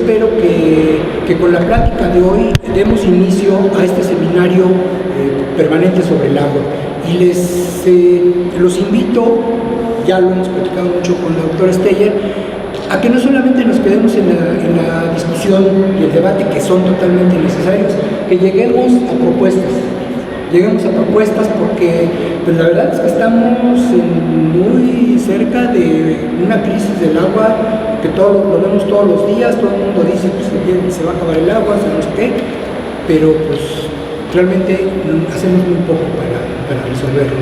espero que con la plática de hoy demos inicio a este seminario permanente sobre el agua. Y los invito, ya lo hemos platicado mucho con la doctora Steyer, a que no solamente nos quedemos en la discusión y el debate, que son totalmente necesarios, que lleguemos a propuestas. Porque pues la verdad es que estamos muy cerca de una crisis del agua, que lo vemos todos los días, todo el mundo dice que se va a acabar el agua, no sé qué, pero pues realmente hacemos muy poco para resolverlo.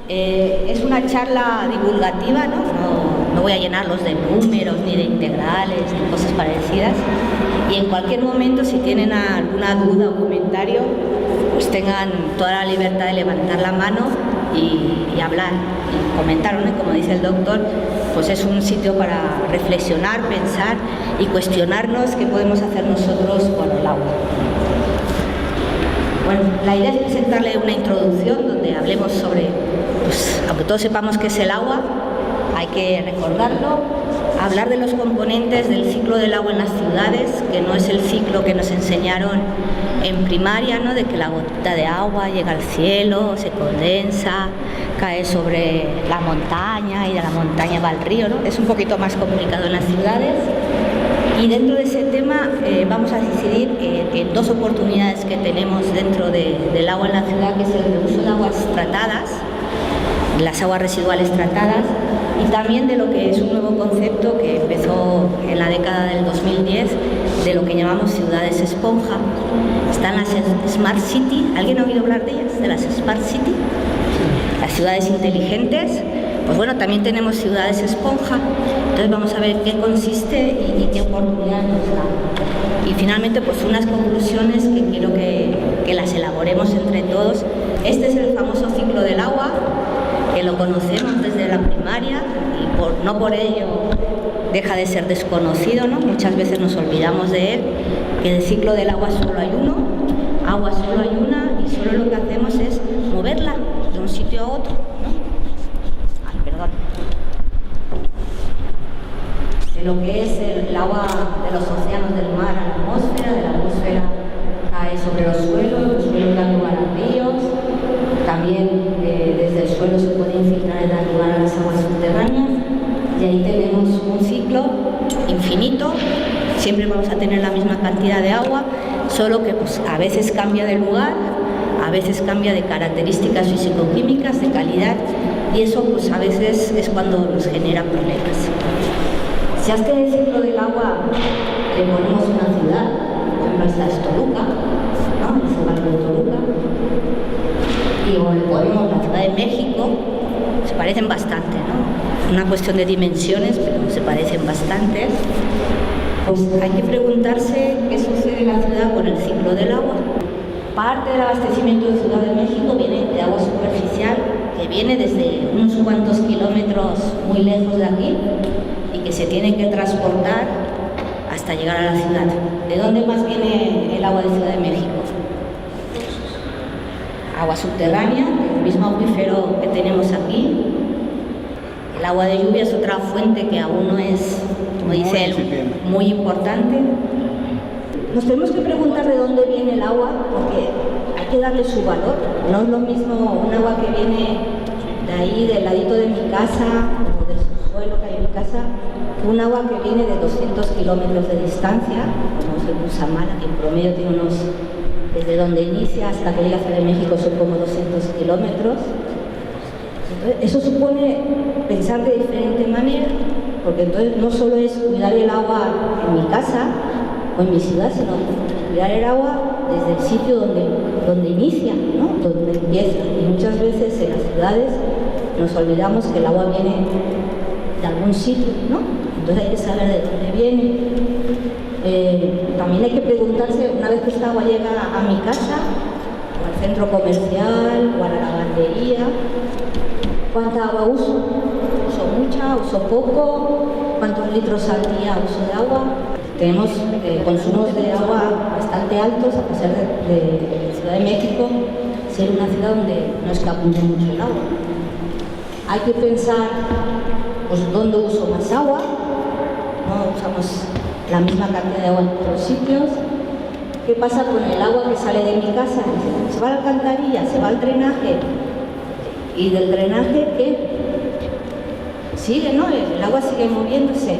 Es una charla divulgativa, no voy a llenarlos de números, ni de integrales, ni cosas parecidas. Y en cualquier momento, si tienen alguna duda o comentario, pues tengan toda la libertad de levantar la mano y hablar y comentar, ¿no? Como dice el doctor, pues es un sitio para reflexionar, pensar y cuestionarnos qué podemos hacer nosotros con el agua. Bueno, la idea es presentarle una introducción donde hablemos sobre, pues, aunque todos sepamos qué es el agua, hay que recordarlo, hablar de los componentes del ciclo del agua en las ciudades, que no es el ciclo que nos enseñaron en primaria, ¿no? De que la gotita de agua llega al cielo, se condensa, cae sobre la montaña y de la montaña va al río, ¿no? Es un poquito más complicado en las ciudades. Y dentro de ese tema vamos a decidir en dos oportunidades que tenemos dentro del agua en la ciudad, que es el reuso de aguas tratadas, las aguas residuales tratadas, y también de lo que es un nuevo concepto que empezó en la década del 2010, de lo que llamamos ciudades esponja. Están las Smart City. ¿Alguien ha oído hablar de ellas? De las Smart City, las ciudades inteligentes. Pues bueno, también tenemos ciudades esponja. Entonces vamos a ver qué consiste y qué oportunidad nos da. Y finalmente, pues unas conclusiones que quiero que las elaboremos entre todos. Este es el famoso ciclo del agua, que lo conocemos desde la primaria y no por ello deja de ser desconocido, ¿no? Muchas veces nos olvidamos de él, que del ciclo del agua solo hay uno, agua solo hay una, y solo lo que hacemos es moverla de un sitio a otro, ¿no? Ay, perdón. De lo que es el agua de los océanos, del mar a la atmósfera, de la atmósfera cae sobre los suelos dan lugar a ríos, también desde el suelo se puede infiltrar y dar lugar a las aguas subterráneas, y ahí tenemos un ciclo infinito. Siempre vamos a tener la misma cantidad de agua, solo que pues, a veces cambia de lugar, a veces cambia de características físico-químicas, de calidad, y eso pues, a veces es cuando nos genera problemas. Si a este ciclo del agua le ponemos una ciudad, por ejemplo esta es Toluca, ¿no? Es el barrio de Toluca, y o le ponemos la Ciudad de México, se parecen bastante, ¿no? Una cuestión de dimensiones, pero se parecen bastante. Pues hay que preguntarse qué sucede en la ciudad con el ciclo del agua. Parte del abastecimiento de Ciudad de México viene de agua superficial, que viene desde unos cuantos kilómetros muy lejos de aquí y que se tiene que transportar hasta llegar a la ciudad. ¿De dónde más viene el agua de Ciudad de México? Agua subterránea, el mismo acuífero que tenemos aquí. El agua de lluvia es otra fuente que aún no es, como dice él, muy importante. Nos tenemos que preguntar de dónde viene el agua, porque hay que darle su valor. No es lo mismo un agua que viene de ahí, del ladito de mi casa, o del subsuelo que hay en mi casa, que un agua que viene de 200 kilómetros de distancia, como es el Usamala, que en promedio tiene unos, desde donde inicia hasta que llega a Ciudad de México son como 200 kilómetros. Entonces, eso supone pensar de diferente manera, porque entonces no solo es cuidar el agua en mi casa o en mi ciudad, sino cuidar el agua desde el sitio donde inicia, ¿no? Donde empieza. Y muchas veces en las ciudades nos olvidamos que el agua viene de algún sitio, ¿no? Entonces hay que saber de dónde viene. También hay que preguntarse, una vez que esta agua llega a mi casa, o al centro comercial, o a la lavandería, ¿cuánta agua uso? ¿Uso mucha? ¿Uso poco? ¿Cuántos litros al día uso de agua? Tenemos consumos de agua bastante altos, a pesar de Ciudad de México ser una ciudad donde no escapa mucho el agua. Hay que pensar, pues, dónde uso más agua. No usamos la misma cantidad de agua en todos los sitios. ¿Qué pasa con el agua que sale de mi casa? Se va a la alcantarilla, se va al drenaje. ¿Y del drenaje qué? Sigue, ¿no? El agua sigue moviéndose.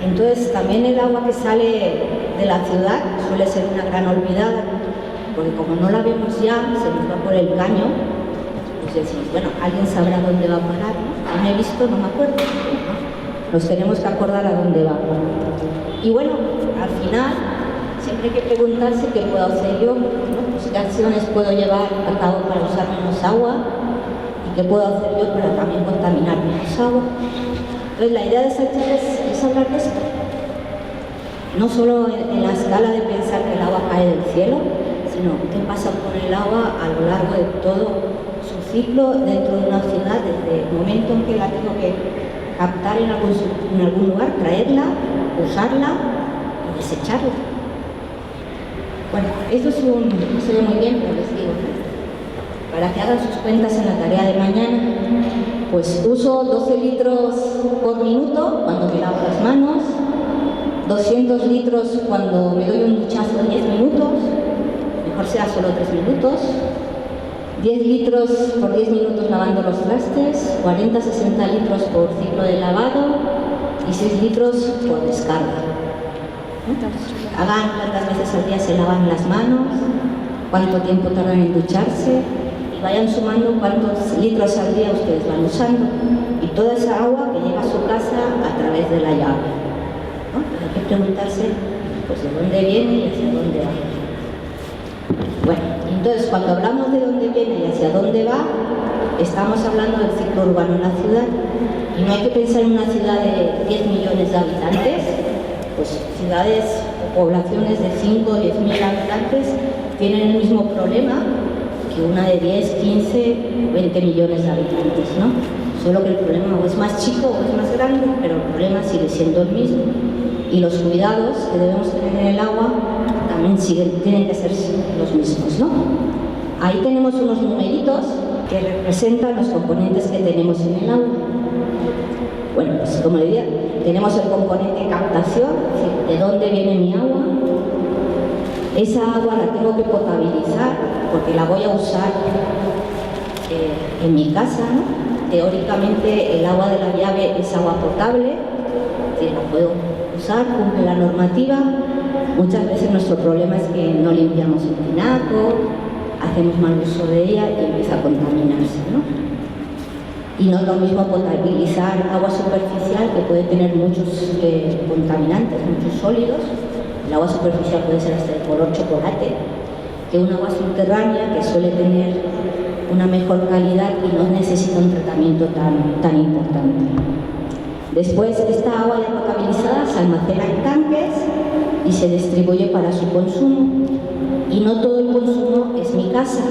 Entonces, también el agua que sale de la ciudad suele ser una gran olvidada, porque como no la vemos ya, se nos va por el caño, pues decimos, bueno, alguien sabrá dónde va a parar, ¿no? No he visto, no me acuerdo, ¿no? Nos tenemos que acordar a dónde va. Y bueno, al final, siempre hay que preguntarse qué puedo hacer yo, ¿no? Pues qué acciones puedo llevar a cabo para usar menos agua y qué puedo hacer yo para también contaminar menos agua. Entonces, la idea de esta charla es hablar de esto. No solo en la escala de pensar que el agua cae del cielo, sino qué pasa con el agua a lo largo de todo su ciclo dentro de una ciudad, desde el momento en que la tengo que captar en algún lugar, traerla, usarla y desecharla. Bueno, esto no se ve muy bien, pero les digo, ¿no? Para que hagan sus cuentas en la tarea de mañana, pues uso 12 litros por minuto cuando me lavo las manos, 200 litros cuando me doy un duchazo de 10 minutos, mejor sea solo 3 minutos, 10 litros por 10 minutos lavando los trastes, 40-60 litros por ciclo de lavado y 6 litros por descarga. Hagan cuántas veces al día se lavan las manos, cuánto tiempo tardan en ducharse y vayan sumando cuántos litros al día ustedes van usando y toda esa agua que llega a su casa a través de la llave, ¿no? Hay que preguntarse, pues, de dónde viene y hacia dónde va. Bueno, entonces cuando hablamos de dónde viene y hacia dónde va, estamos hablando del ciclo urbano en la ciudad y no hay que pensar en una ciudad de 10 millones de habitantes, pues ciudades o poblaciones de 5 o 10 mil habitantes tienen el mismo problema que una de 10, 15 o 20 millones de habitantes, ¿no? Solo que el problema o es más chico o es más grande, pero el problema sigue siendo el mismo. Y los cuidados que debemos tener en el agua también tienen que ser los mismos, ¿no? Ahí tenemos unos numeritos que representan los componentes que tenemos en el agua. Bueno, pues como le decía, tenemos el componente captación, es decir, de dónde viene mi agua. Esa agua la tengo que potabilizar porque la voy a usar en mi casa, ¿no? Teóricamente el agua de la llave es agua potable, es decir, la puedo usar, cumple la normativa. Muchas veces nuestro problema es que no limpiamos el tinaco, hacemos mal uso de ella y empieza a contaminarse, ¿no? Y no es lo mismo potabilizar agua superficial, que puede tener muchos contaminantes, muchos sólidos. El agua superficial puede ser hasta de color chocolate, que un agua subterránea que suele tener una mejor calidad y no necesita un tratamiento tan importante. Después, esta agua ya potabilizada se almacena en tanques y se distribuye para su consumo. Y no todo el consumo es mi casa.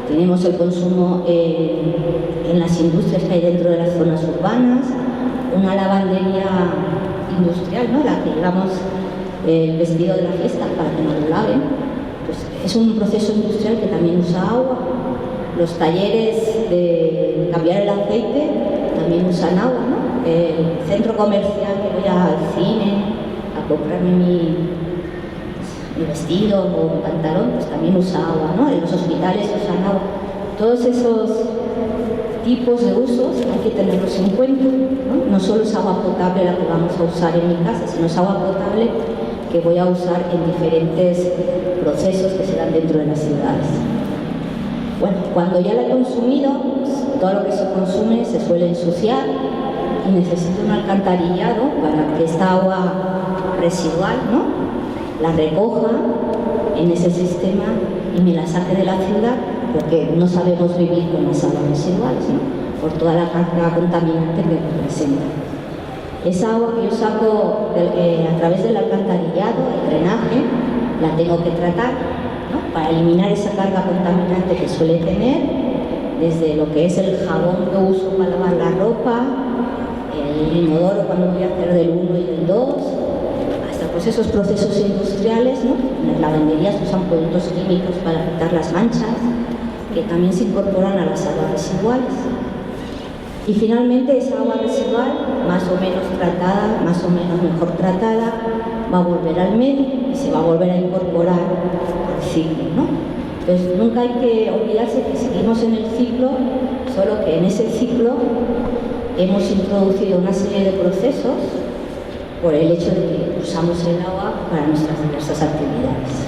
Tenemos el consumo en las industrias que hay dentro de las zonas urbanas, una lavandería industrial, ¿no? La que llevamos el vestido de la fiesta para que nos lo laven. Pues es un proceso industrial que también usa agua. Los talleres de cambiar el aceite también usan agua, ¿no? El centro comercial que voy al cine a comprarme mi vestido o un pantalón, pues también usa agua, ¿no? En los hospitales usan agua. Todos esos tipos de usos hay que tenerlos en cuenta, ¿no? No solo es agua potable la que vamos a usar en mi casa, sino es agua potable que voy a usar en diferentes procesos que se dan dentro de las ciudades. Bueno, cuando ya la he consumido, pues, todo lo que se consume se suele ensuciar y necesito un alcantarillado para que esta agua residual, ¿no?, la recoja en ese sistema y me la saque de la ciudad, porque no sabemos vivir con las aguas residuales, ¿no?, por toda la carga contaminante que representa. Esa agua que yo saco a través del alcantarillado, el drenaje, la tengo que tratar, ¿no?, para eliminar esa carga contaminante que suele tener, desde lo que es el jabón que uso para lavar la ropa, el inodoro cuando voy a hacer del 1 y del 2, hasta pues esos procesos industriales, ¿no? En las lavanderías usan productos químicos para quitar las manchas, que también se incorporan a las aguas residuales. Y finalmente esa agua residual, más o menos tratada, más o menos mejor tratada, va a volver al medio y se va a volver a incorporar al ciclo, ¿no? Entonces nunca hay que olvidarse que seguimos en el ciclo, solo que en ese ciclo hemos introducido una serie de procesos por el hecho de que usamos el agua para nuestras diversas actividades.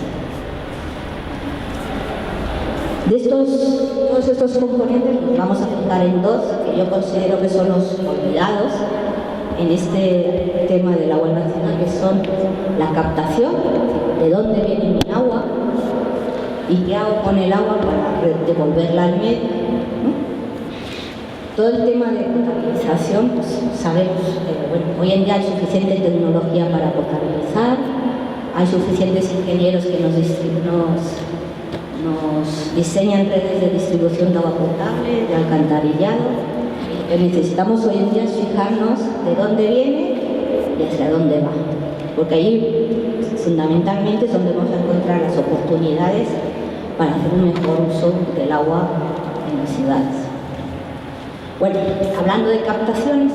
De todos estos componentes nos vamos a fijar en dos que yo considero que son los olvidados en este tema del agua en la ciudad, que son la captación, de dónde viene mi agua y qué hago con el agua para devolverla al medio, ¿no? Todo el tema de potabilización, pues sabemos que bueno, hoy en día hay suficiente tecnología para potabilizar, hay suficientes ingenieros que nos diseñan redes de distribución de agua potable, de alcantarillado. Lo que necesitamos hoy en día es fijarnos de dónde viene y hacia dónde va, porque ahí fundamentalmente es donde vamos a encontrar las oportunidades para hacer un mejor uso del agua en las ciudades. Bueno, hablando de captaciones,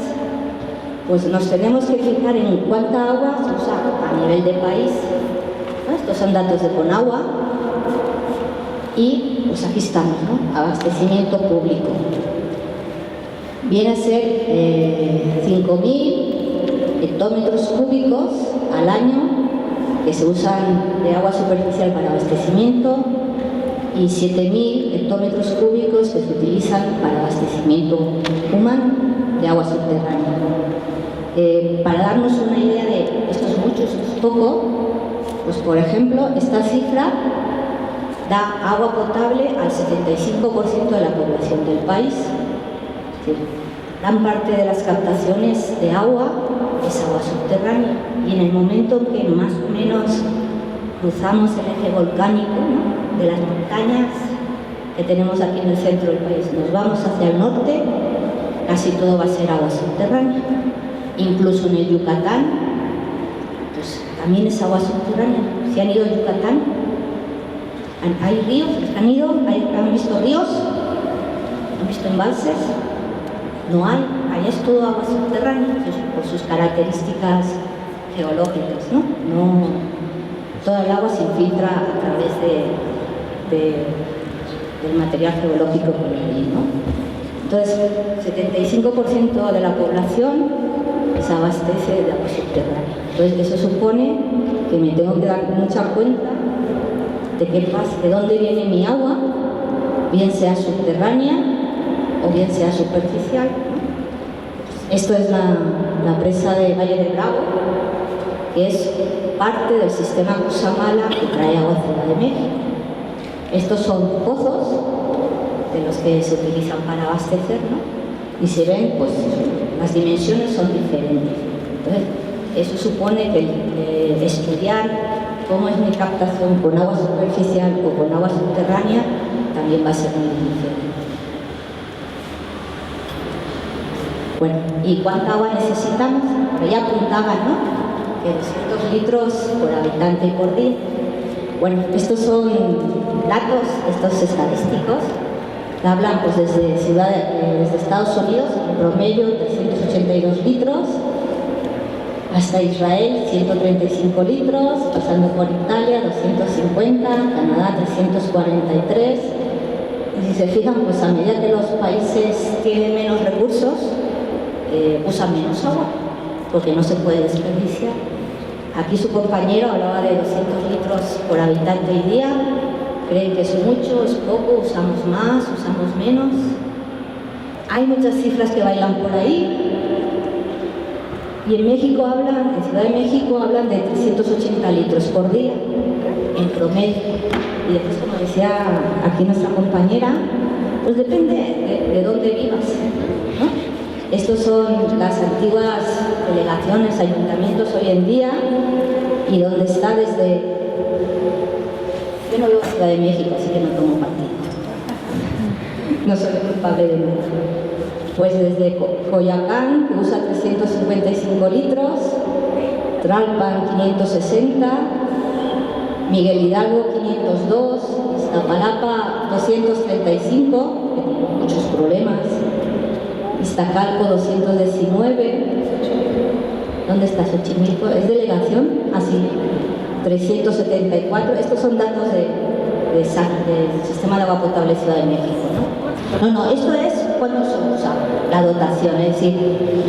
pues nos tenemos que fijar en cuánta agua se usa a nivel de país, ¿no? Estos son datos de Conagua. Y pues aquí estamos, ¿no? Abastecimiento público. Viene a ser 5.000 hectómetros cúbicos al año que se usan de agua superficial para abastecimiento y 7.000 hectómetros cúbicos que se utilizan para abastecimiento humano de agua subterránea. Para darnos una idea de esto es mucho, esto es poco, pues por ejemplo, esta cifra da agua potable al 75% de la población del país. Es decir, gran parte de las captaciones de agua es agua subterránea y en el momento en que más o menos cruzamos el eje volcánico, ¿no? de las montañas que tenemos aquí en el centro del país, nos vamos hacia el norte, casi todo va a ser agua subterránea. Incluso en el Yucatán, pues también es agua subterránea. Si han ido a Yucatán, hay ríos, han visto ríos, han visto embalses, no hay, ahí es todo agua subterránea por sus características geológicas, ¿no? Toda el agua se infiltra a través del material geológico que hay, ¿no? Entonces, 75% de la población se abastece de agua subterránea. Entonces, eso supone que me tengo que dar mucha cuenta de qué pasa, de dónde viene mi agua, bien sea subterránea o bien sea superficial, ¿no? Esto es la presa de Valle de Bravo, que es parte del sistema Cusamala que trae agua a Ciudad de México. Estos son pozos de los que se utilizan para abastecer, ¿no? Y se ven, pues, las dimensiones son diferentes. Entonces, eso supone que estudiar cómo es mi captación con agua superficial o con agua subterránea también va a ser muy difícil. Bueno, ¿y cuánta agua necesitamos? Pero ya apuntaban, ¿no? Que 200 litros por habitante y por día. Bueno, estos son datos, estos estadísticos, que hablan pues desde Estados Unidos, en promedio 382 litros, hasta Israel 135 litros, pasando por Italia 250, Canadá 343. Y si se fijan, pues a medida que los países tienen menos recursos, usan menos agua, porque no se puede desperdiciar. Aquí su compañero hablaba de 200 litros por habitante y día. ¿Creen que es mucho, es poco? ¿Usamos más, usamos menos? Hay muchas cifras que bailan por ahí. Y en México en Ciudad de México hablan de 380 litros por día, en promedio. Y después, como decía aquí nuestra compañera, pues depende de dónde vivas, ¿no? Estos son las antiguas delegaciones, ayuntamientos hoy en día, y donde está desde... Yo no vivo en Ciudad de México, así que no tomo partido. No soy culpable de nada. Pues desde Coyoacán, que usa 355 litros, Tlalpan 560, Miguel Hidalgo 502, Iztapalapa 235, que tiene muchos problemas, Iztacalco 219. ¿Dónde está Xochimilco? ¿Es delegación? Así, 374. Estos son datos del Sistema de Agua Potable Ciudad de México, ¿no? No, esto es cuando se usa la dotación. Es decir,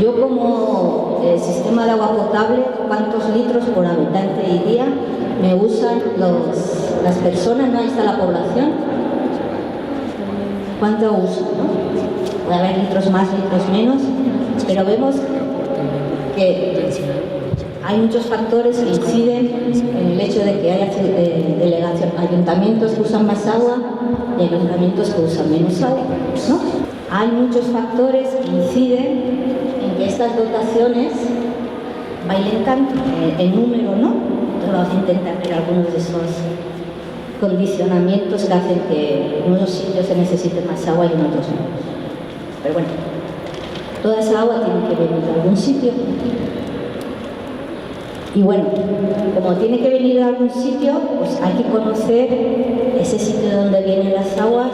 yo como sistema de agua potable, ¿cuántos litros por habitante y día me usan las personas? ¿No? Ahí está la población. ¿Cuánto uso? ¿No? Puede haber litros más, litros menos, pero vemos que hay muchos factores que inciden en el hecho de que haya delegación, ayuntamientos que usan más agua y ayuntamientos que usan menos agua, ¿no? Hay muchos factores que inciden en que estas dotaciones bailen tanto en número, ¿no? Entonces vamos a intentar ver algunos de esos condicionamientos que hacen que en unos sitios se necesite más agua y en otros no. Pero bueno, toda esa agua tiene que venir de algún sitio. Y bueno, como tiene que venir de algún sitio, pues hay que conocer ese sitio de donde vienen las aguas,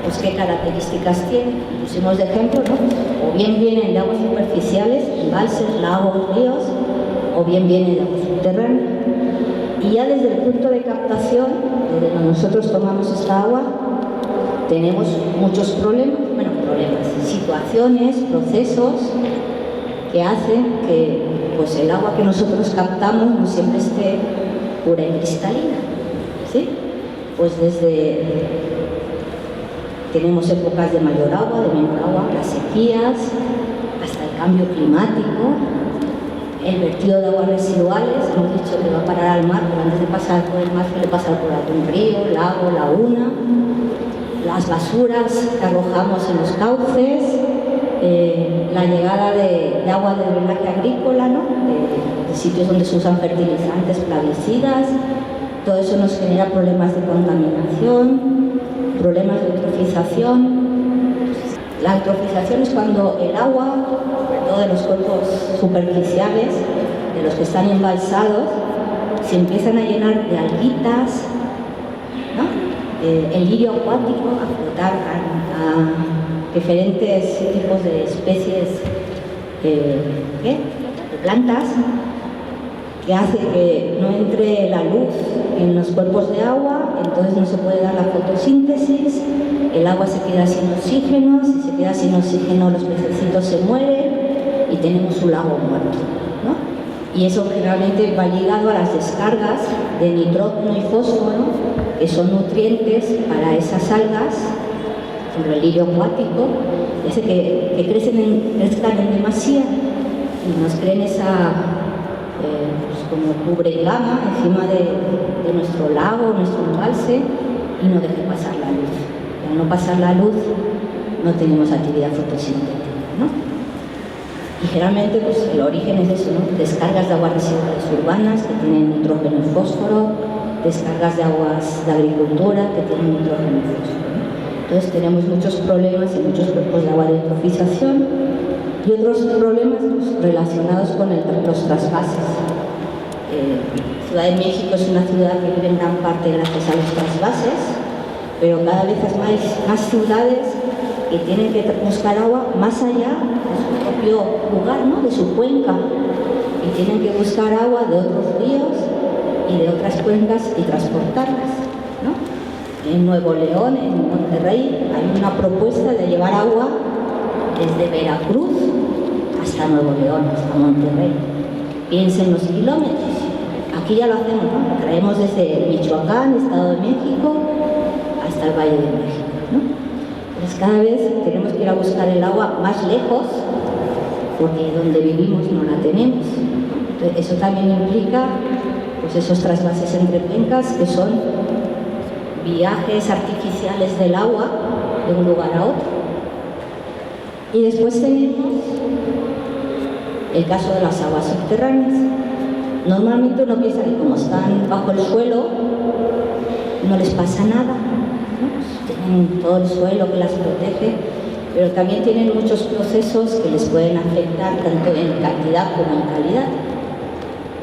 pues qué características tiene. Pusimos de ejemplo, ¿no? O bien vienen de aguas superficiales, embalses, lagos, ríos, o bien vienen de agua subterránea. Y ya desde el punto de captación, desde donde nosotros tomamos esta agua, tenemos muchos problemas, situaciones, procesos que hacen que pues, el agua que nosotros captamos no siempre esté pura y cristalina, ¿sí? Pues tenemos épocas de mayor agua, de menor agua, las sequías, hasta el cambio climático, el vertido de aguas residuales, hemos dicho que va a parar al mar, pero antes de pasar por el mar suele pasar por algún río, lago, laguna, las basuras que arrojamos en los cauces, la llegada de agua de drenaje agrícola, ¿no? de sitios donde se usan fertilizantes, plaguicidas, todo eso nos genera problemas de contaminación, problemas de eutrofización. La eutrofización es cuando el agua, sobre todo de los cuerpos superficiales, de los que están embalsados, se empiezan a llenar de alguitas, ¿no? El lirio acuático, a flotar a diferentes tipos de especies de plantas, que hace que no entre la luz en los cuerpos de agua, entonces no se puede dar la fotosíntesis, el agua se queda sin oxígeno, si se queda sin oxígeno los pececitos se mueren y tenemos un lago muerto, ¿no? Y eso generalmente va ligado a las descargas de nitrógeno y fósforo, que son nutrientes para esas algas, por el lirio acuático, y hace que crezcan en demasía y nos creen esa pues como cubre gama encima de nuestro lago, nuestro embalse, y no deje pasar la luz. Al no pasar la luz no tenemos actividad fotosintética, ¿no? Y generalmente pues, el origen es eso, ¿no? Descargas de aguas residuales urbanas que tienen nitrógeno y fósforo, descargas de aguas de agricultura que tienen nitrógeno y fósforo, ¿no? Entonces tenemos muchos problemas y muchos cuerpos de agua de eutrofización y otros problemas pues, relacionados con los trasvases. Ciudad de México es una ciudad que vive en gran parte gracias a los trasvases, pero cada vez hay más ciudades que tienen que buscar agua más allá de su propio lugar, ¿no? De su cuenca, y tienen que buscar agua de otros ríos y de otras cuencas y transportarlas, ¿no? En Nuevo León, en Monterrey, hay una propuesta de llevar agua desde Veracruz hasta Nuevo León, hasta Monterrey. Piensen los kilómetros. Aquí ya lo hacemos, ¿no? Lo traemos desde Michoacán, Estado de México, hasta el Valle de México, ¿no? Entonces cada vez tenemos que ir a buscar el agua más lejos, porque donde vivimos no la tenemos. Entonces, eso también implica pues, esos trasvases entre cuencas, que son viajes artificiales del agua de un lugar a otro. Y después tenemos el caso de las aguas subterráneas. Normalmente uno piensa que como están bajo el suelo, no les pasa nada, ¿no? Tienen todo el suelo que las protege, pero también tienen muchos procesos que les pueden afectar tanto en cantidad como en calidad.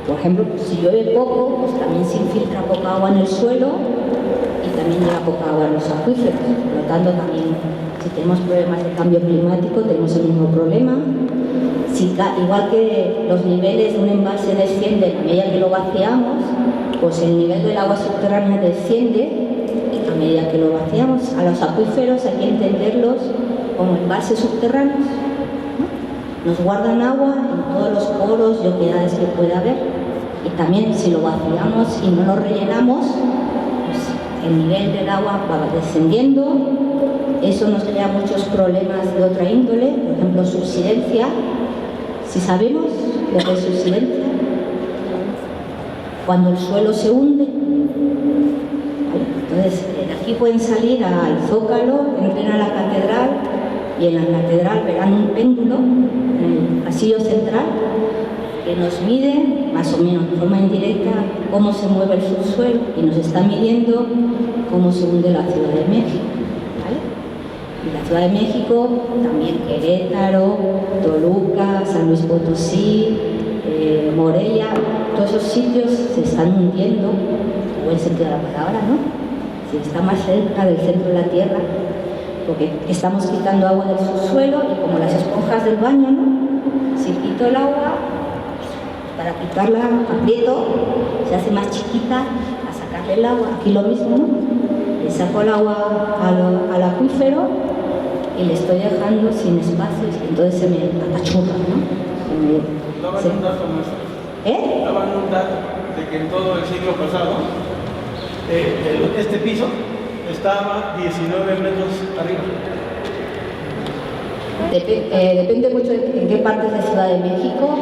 Por ejemplo, si llueve poco, pues también se infiltra poca agua en el suelo y también también llega poca agua a los acuíferos. Por lo tanto, también si tenemos problemas de cambio climático, tenemos el mismo problema. Igual que los niveles de un embalse descienden a medida que lo vaciamos, pues el nivel del agua subterránea desciende a medida que lo vaciamos. A los acuíferos hay que entenderlos como embalses subterráneos, ¿no? Nos guardan agua en todos los poros y oquedades que pueda haber. Y también si lo vaciamos y no lo rellenamos, pues el nivel del agua va descendiendo. Eso nos crea muchos problemas de otra índole, por ejemplo, subsidencia. Si sabemos lo que es subsidencia, cuando el suelo se hunde, ¿vale? Entonces aquí pueden salir al Zócalo, entren a la catedral y en la catedral verán un péndulo en el pasillo central que nos mide, más o menos de forma indirecta, cómo se mueve el subsuelo y nos está midiendo cómo se hunde la Ciudad de México. Y la Ciudad de México, también Querétaro, Toluca, San Luis Potosí, Morelia, todos esos sitios se están hundiendo, en buen sentido de la palabra, ¿no? Si está más cerca del centro de la Tierra, porque estamos quitando agua del subsuelo y como las esponjas del baño, ¿no? Si quito el agua, para quitarla aprieto, se hace más chiquita, a sacarle el agua, aquí lo mismo, ¿no? Le saco el agua al acuífero y le estoy dejando sin espacios, entonces se me apachurra, ¿no? Daban un dato más. Daban un dato de que en todo el siglo pasado este piso estaba 19 metros arriba. Depende mucho de en qué partes de Ciudad de México.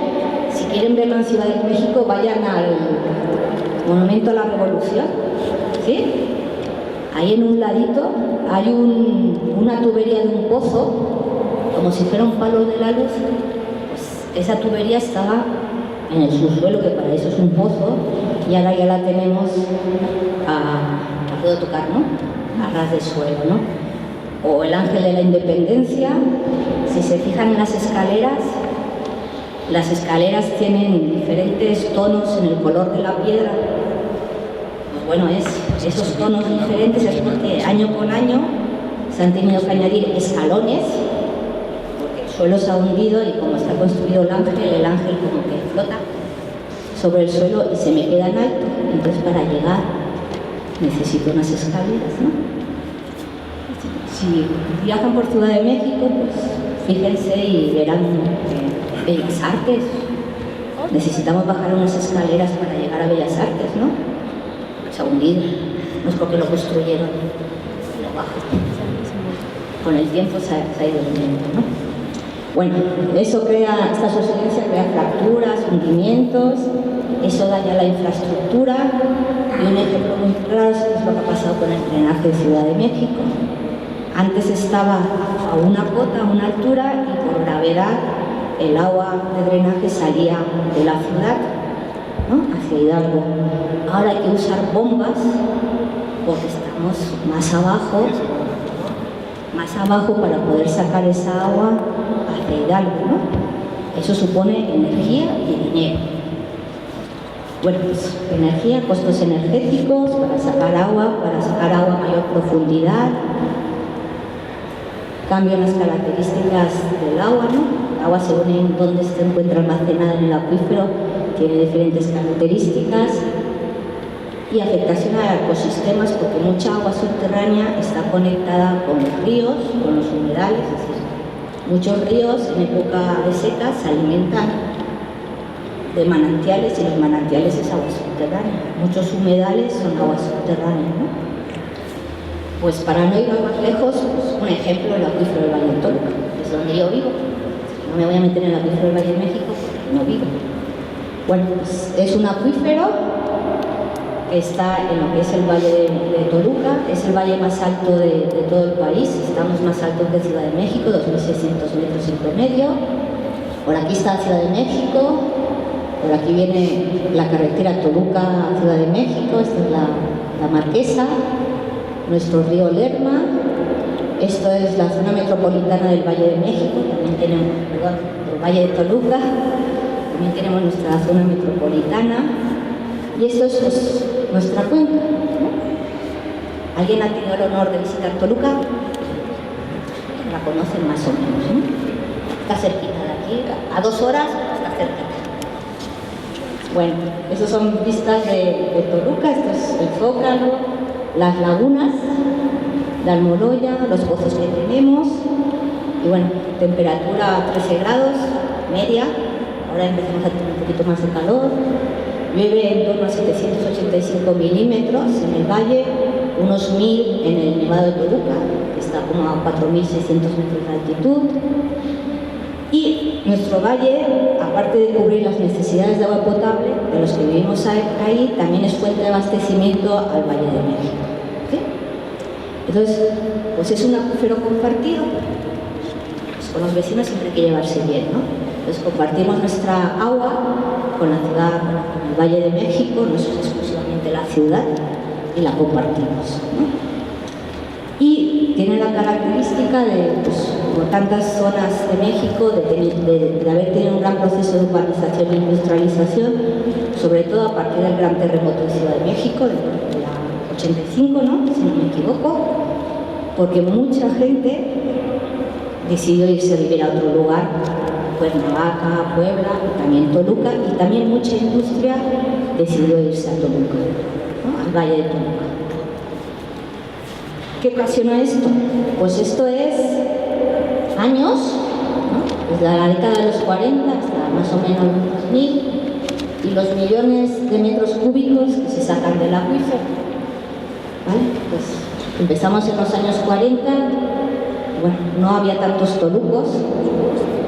Si quieren verlo en Ciudad de México, vayan al Monumento a la Revolución, ¿sí? Ahí en un ladito hay una tubería de un pozo, como si fuera un palo de la luz. Pues esa tubería estaba en el subsuelo, que para eso es un pozo, y ahora ya la tenemos a todo tocar, ¿no? A ras de suelo, ¿no? O el Ángel de la Independencia. Si se fijan en las escaleras tienen diferentes tonos en el color de la piedra. Bueno, esos tonos diferentes es porque año con año se han tenido que añadir escalones, porque el suelo se ha hundido y como está construido el ángel como que flota sobre el suelo y se me queda en alto. Entonces para llegar necesito unas escaleras, ¿no? Si viajan por Ciudad de México, pues fíjense y verán Bellas Artes. Necesitamos bajar unas escaleras para llegar a Bellas Artes, ¿no? Se ha hundido, no es porque lo construyeron, lo bajo. Con el tiempo se ha ido hundiendo, ¿no? Bueno, esta subsidencia crea fracturas, hundimientos, eso daña la infraestructura y un ejemplo muy claro es lo que ha pasado con el drenaje de Ciudad de México. Antes estaba a una cota, a una altura y por gravedad el agua de drenaje salía de la ciudad, ¿no? Hacia Hidalgo. Ahora hay que usar bombas porque estamos más abajo para poder sacar esa agua hacia Hidalgo, ¿no? Eso supone energía y dinero. Bueno, pues energía, costos energéticos para sacar agua a mayor profundidad, cambio en las características del agua, ¿no? El agua según dónde se encuentra almacenada en el acuífero tiene diferentes características y afectación a ecosistemas porque mucha agua subterránea está conectada con los ríos, con los humedales. Es decir, muchos ríos en época de seca se alimentan de manantiales y los manantiales es agua subterránea. Muchos humedales son agua subterránea, ¿no? Pues para no ir más lejos, pues un ejemplo, el acuífero del Valle de Toluca, es donde yo vivo. No me voy a meter en el acuífero del Valle de México porque no vivo. Bueno, pues es un acuífero que está en lo que es el Valle de Toluca, es el valle más alto de todo el país, estamos más altos que Ciudad de México, 2.600 metros en promedio. Por aquí está Ciudad de México, por aquí viene la carretera Toluca-Ciudad de México, esta es la Marquesa, nuestro río Lerma, esto es la zona metropolitana del Valle de México, también tenemos, el Valle de Toluca, también tenemos nuestra zona metropolitana, y esto es pues, nuestra cuenca, ¿no? ¿Alguien ha tenido el honor de visitar Toluca? La conocen más o menos, ¿no? Está cerquita de aquí, a 2 horas está cerquita. Bueno, esas son vistas de Toluca, esto es el Zócalo, las lagunas, la Almoloya, los pozos que tenemos, y bueno, temperatura 13 grados, media, ahora empezamos a tener un poquito más de calor, llueve en torno a 785 milímetros en el valle, unos 1000 en el Nevado de Toluca, que está como a 4.600 metros de altitud. Y nuestro valle, aparte de cubrir las necesidades de agua potable de los que vivimos ahí, también es fuente de abastecimiento al Valle de México. ¿Sí? Entonces, pues es un acuífero compartido, pues con los vecinos siempre hay que llevarse bien, ¿no? Entonces compartimos nuestra agua con la ciudad, con el Valle de México, no es exclusivamente la ciudad, y la compartimos, ¿no? Y tiene la característica de, pues, como tantas zonas de México, de haber tenido un gran proceso de urbanización e industrialización, sobre todo a partir del gran terremoto de Ciudad de México, de la 85, ¿no? Si no me equivoco, porque mucha gente decidió irse a vivir a otro lugar, Cuernavaca, Puebla, también Toluca, y también mucha industria decidió irse a Toluca, ¿no? Al Valle de Toluca. ¿Qué ocasionó esto? Pues esto es años, ¿no? Desde la década de los 40 hasta más o menos los 2000, y los millones de metros cúbicos que se sacan del acuífero. ¿Vale? Pues empezamos en los años 40, bueno, no había tantos tolucos,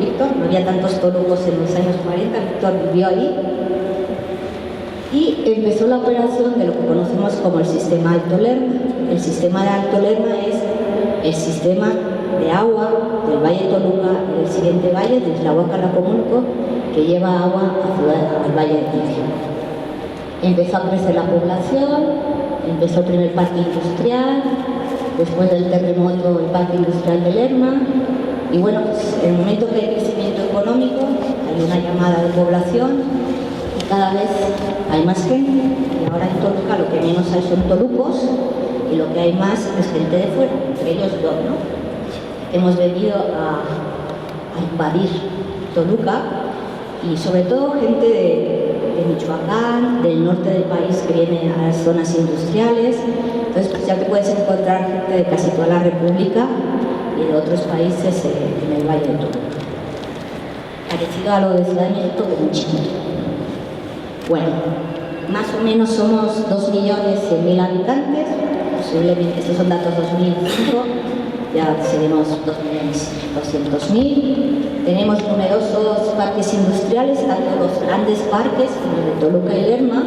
Víctor, no había tantos tolucos en los años 40, Víctor vivió ahí, y empezó la operación de lo que conocemos como el sistema Alto Lerma. El sistema de Alto Lerma es el sistema de agua del Valle de Toluca y del siguiente valle, desde la Huaca a Tlacomulco, que lleva agua al Valle de México. Empezó a crecer la población, empezó el primer parque industrial, después del terremoto el parque industrial de Lerma, y bueno, pues en el momento que hay crecimiento económico, hay una llamada de población, y cada vez hay más gente, y ahora en Toluca lo que menos hay son tolucos, y lo que hay más es gente de fuera, entre ellos yo, ¿no? Hemos venido a invadir Toluca, y sobre todo gente de Michoacán, del norte del país que viene a las zonas industriales. Entonces pues ya te puedes encontrar gente de casi toda la República y de otros países en el Valle de Toluca. Parecido a lo de Ciudad de México, pero muy chiquito. Bueno, más o menos somos 2.100.000 habitantes, posiblemente, estos son datos 2005, ya seremos 2.200.000. Tenemos numerosos parques industriales, tanto los grandes parques como el de Toluca y Lerma,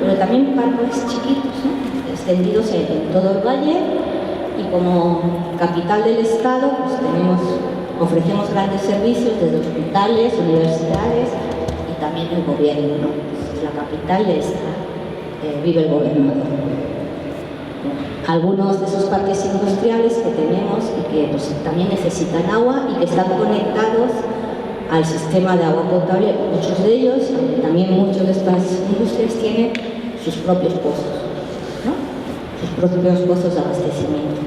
pero también parques chiquitos, ¿no? Extendidos en todo el valle, y como capital del estado pues ofrecemos grandes servicios desde hospitales, universidades y también el gobierno, ¿no? Pues la capital vive el gobernador. Algunos de esos parques industriales que tenemos y que pues, también necesitan agua y que están conectados al sistema de agua potable, muchos de ellos, también muchas de estas industrias tienen sus propios pozos, ¿no? Sus propios pozos de abastecimiento.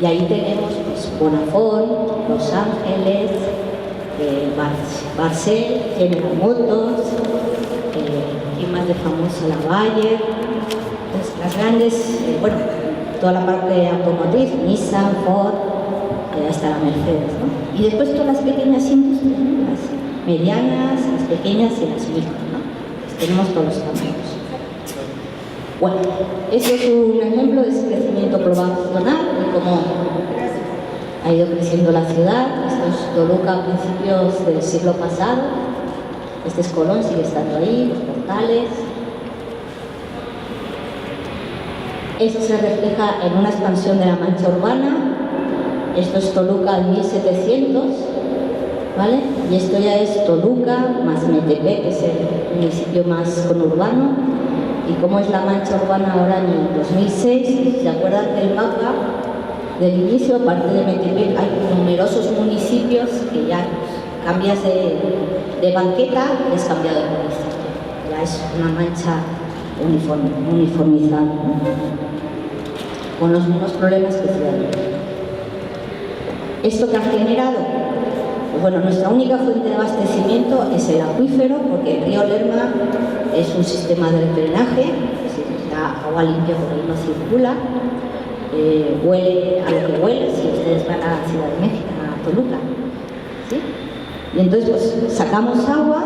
Y ahí tenemos pues, Bonafón, Los Ángeles, Barcel, General Motors, ¿quién más de famosa? La Bayer, entonces, las grandes, bueno, toda la parte automotriz, Nissan, Ford, hasta la Mercedes, ¿no? Y después todas las pequeñas industrias, ¿no? Las medianas, las pequeñas y las micro, ¿no? Pues tenemos todos los tamaños. Bueno, eso es un ejemplo de ese crecimiento poblacional y cómo ha ido creciendo la ciudad. Esto es Toluca a principios del siglo pasado. Este es Colón, sigue estando ahí, los portales. Eso se refleja en una expansión de la mancha urbana. Esto es Toluca en 1700, ¿vale? Y esto ya es Toluca más Metepec, que es el municipio más conurbano. Y cómo es la mancha urbana ahora en el 2006. ¿Se acuerdan del mapa del inicio? Aparte de Metepec hay numerosos municipios que ya cambias de banqueta y has cambiado de municipio. Ya es una mancha uniformizada, ¿no? con los mismos problemas que Ciudad de México. ¿Esto que ha generado? Pues bueno, nuestra única fuente de abastecimiento es el acuífero, porque el río Lerma es un sistema de drenaje, es decir, la agua limpia por ahí no circula, huele a lo que huele si ustedes van a Ciudad de México, a Toluca, ¿sí? Y entonces pues sacamos agua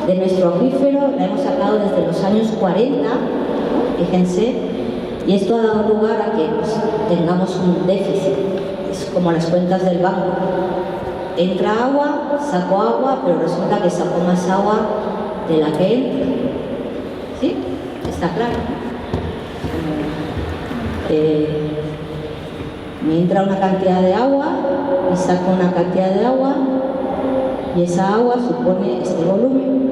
de nuestro acuífero, la hemos sacado desde los años 40, ¿no? Fíjense, y esto ha dado lugar a que pues, tengamos un déficit, es como las cuentas del banco. Entra agua, saco agua, pero resulta que saco más agua de la que entra. ¿Sí? Está claro. Me entra una cantidad de agua y saco una cantidad de agua y esa agua supone este volumen.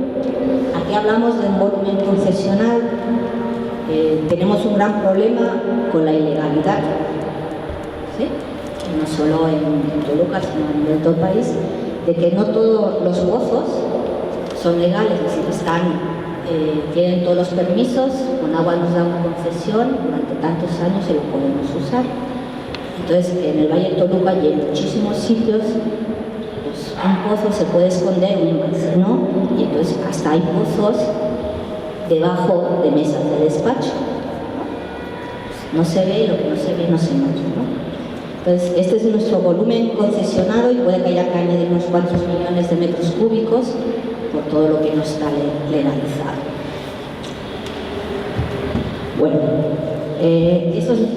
Aquí hablamos de un volumen concesional. Tenemos un gran problema con la ilegalidad. ¿Sí? No solo en Toluca, sino a nivel de todo el país, de que no todos los pozos son legales, es decir, tienen todos los permisos, con agua nos dan concesión, durante tantos años se lo podemos usar. Entonces, en el Valle de Toluca y en muchísimos sitios, pues, un pozo se puede esconder, un embalse no, y entonces hasta hay pozos debajo de mesas de despacho. No se ve, lo que no se ve no se nota, ¿no? Entonces, este es nuestro volumen concesionado y puede que haya que añadir unos cuantos millones de metros cúbicos por todo lo que no está legalizado. Bueno,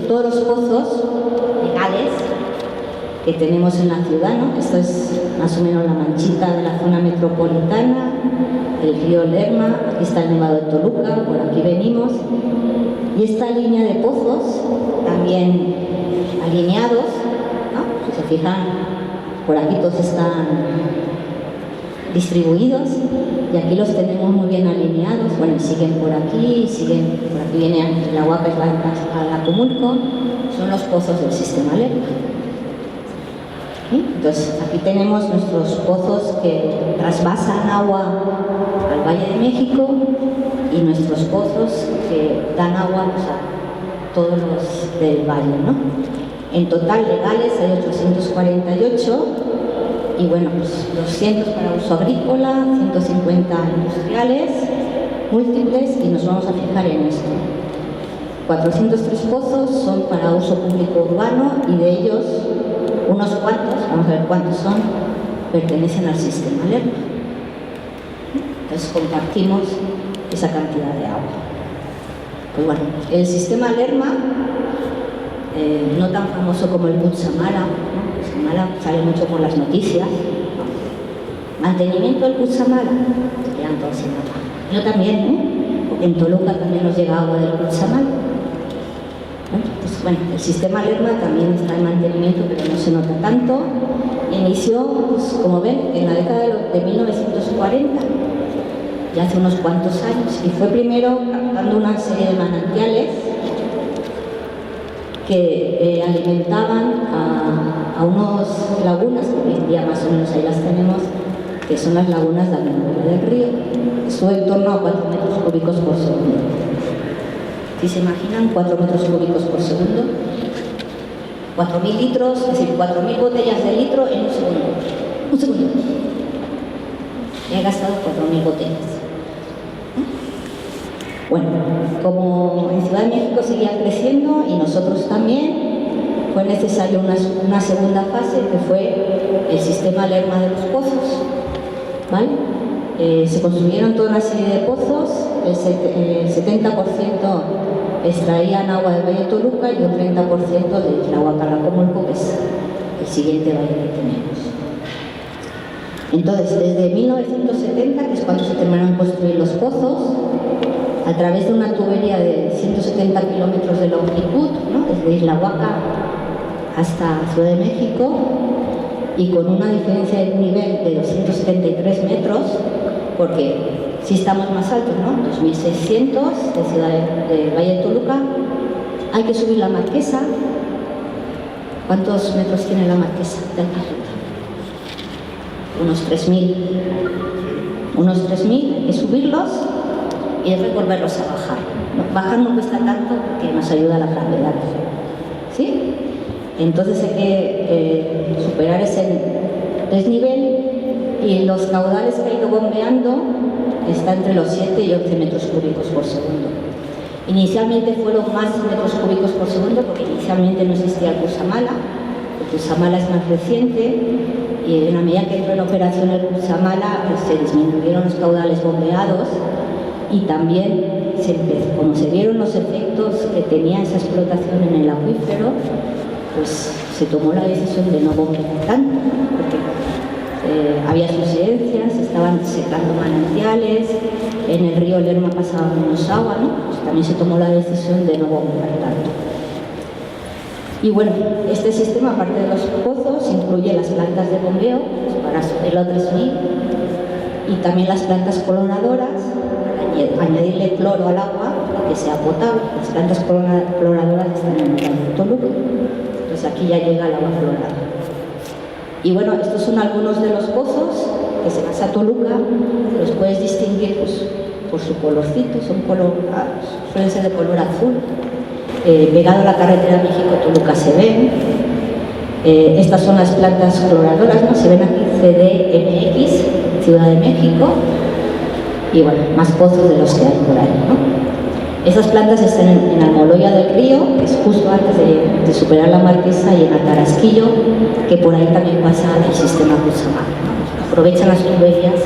todos los pozos legales que tenemos en la ciudad, ¿no? Esto es más o menos la manchita de la zona metropolitana, el río Lerma, aquí está el Nevado de Toluca, por aquí venimos, y esta línea de pozos también alineados, ¿no? Si se fijan, por aquí todos están distribuidos y aquí los tenemos muy bien alineados. Bueno, siguen por aquí viene la Huaca y la Acumulco, son los pozos del sistema Lerma. ¿Sí? Entonces, aquí tenemos nuestros pozos que trasvasan agua al Valle de México y nuestros pozos que dan agua a todos los del valle, ¿no? En total legales hay 848 y bueno, pues 200 para uso agrícola, 150 industriales, múltiples, y nos vamos a fijar en esto. 403 pozos son para uso público urbano y de ellos unos cuantos, vamos a ver cuántos son, pertenecen al sistema Lerma. Entonces compartimos esa cantidad de agua. Pues bueno, el sistema Lerma, no tan famoso como el Cutzamala, ¿no? Cutzamala sale mucho por las noticias, ¿no? Mantenimiento del Cutzamala, se quedan todos sin agua. Yo también, porque en Toluca también nos llega agua del Cutzamala. Pues bueno, el sistema Lerma también está en mantenimiento, pero no se nota tanto. Inició, pues, como ven, en la década de 1940, ya hace unos cuantos años, y fue primero captando una serie de manantiales que alimentaban a unas lagunas, que hoy en día más o menos ahí las tenemos, que son las lagunas de la memoria del río. Sube en torno a 4 metros cúbicos por segundo. Si se imaginan, 4 metros cúbicos por segundo, 4.000 litros, es decir, 4.000 botellas de litro en un segundo. Un segundo. He gastado 4.000 botellas. Bueno, como en Ciudad de México seguía creciendo y nosotros también, fue necesario una segunda fase que fue el sistema Lerma de los pozos, ¿vale? Se construyeron toda una serie de pozos, el 70% extraían agua del Valle de Toluca y un 30% del agua Carracomulco, que es el siguiente valle que tenemos. Entonces, desde 1970, que es cuando se terminaron de construir los pozos, a través de una tubería de 170 kilómetros de longitud, ¿no? Desde Isla Huaca hasta Ciudad de México, y con una diferencia de nivel de 273 metros, porque si estamos más altos, ¿no? 2.600 de Valle de Toluca, hay que subir la Marquesa. ¿Cuántos metros tiene la Marquesa de altitud? Unos 3.000. Unos 3.000, hay que subirlos y después volverlos a bajar. Bajar no cuesta tanto porque nos ayuda la gravedad. ¿sí? Entonces hay que superar ese desnivel y los caudales que ha ido bombeando están entre los 7 y 11 metros cúbicos por segundo. Inicialmente fueron más metros cúbicos por segundo porque inicialmente no existía el Cusamala. El Cusamala es más reciente y en la medida que entró en operación el Cusamala pues se disminuyeron los caudales bombeados y también como se vieron los efectos que tenía esa explotación en el acuífero, pues se tomó la decisión de no bombear tanto porque había sucedencias, estaban secando manantiales, en el río Lerma pasaba menos agua, ¿no? Pues también se tomó la decisión de no bombear tanto. Y bueno, este sistema, aparte de los pozos, incluye las plantas de bombeo pues para el otro y también las plantas cloradoras, para añadirle cloro al agua para que sea potable. Las plantas cloradoras están en el Valle de Toluca, pues aquí ya llega el agua clorada. Y bueno, estos son algunos de los pozos que se vas a Toluca, los puedes distinguir pues, por su colorcito, suelen ser de color azul. Pegado a la carretera México-Toluca se ven. Estas son las plantas cloradoras, ¿no? Se ven aquí CDMX, Ciudad de México, y bueno, más pozos de los que hay por ahí, ¿no? Esas plantas están en Almoloya del Río, que es justo antes de superar la Marquesa, y en Atarasquillo, que por ahí también pasa el sistema Cusamala, ¿no? Aprovechan las tuberías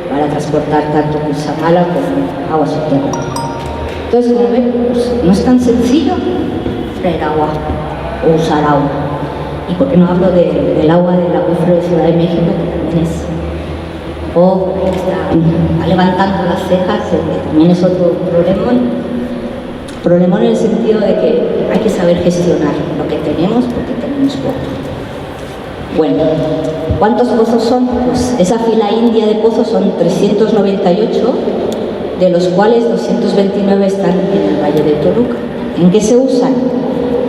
para transportar tanto Cusamala como agua subterránea. Entonces, como ven, pues, no es tan sencillo traer agua o usar agua. ¿Y por qué no hablo del agua del acuífero de Ciudad de México, que también es está levantando las cejas, también es otro problemón en el sentido de que hay que saber gestionar lo que tenemos porque tenemos poco. Bueno, ¿cuántos pozos son? Pues esa fila india de pozos son 398, de los cuales 229 están en el Valle de Toluca. ¿En qué se usan?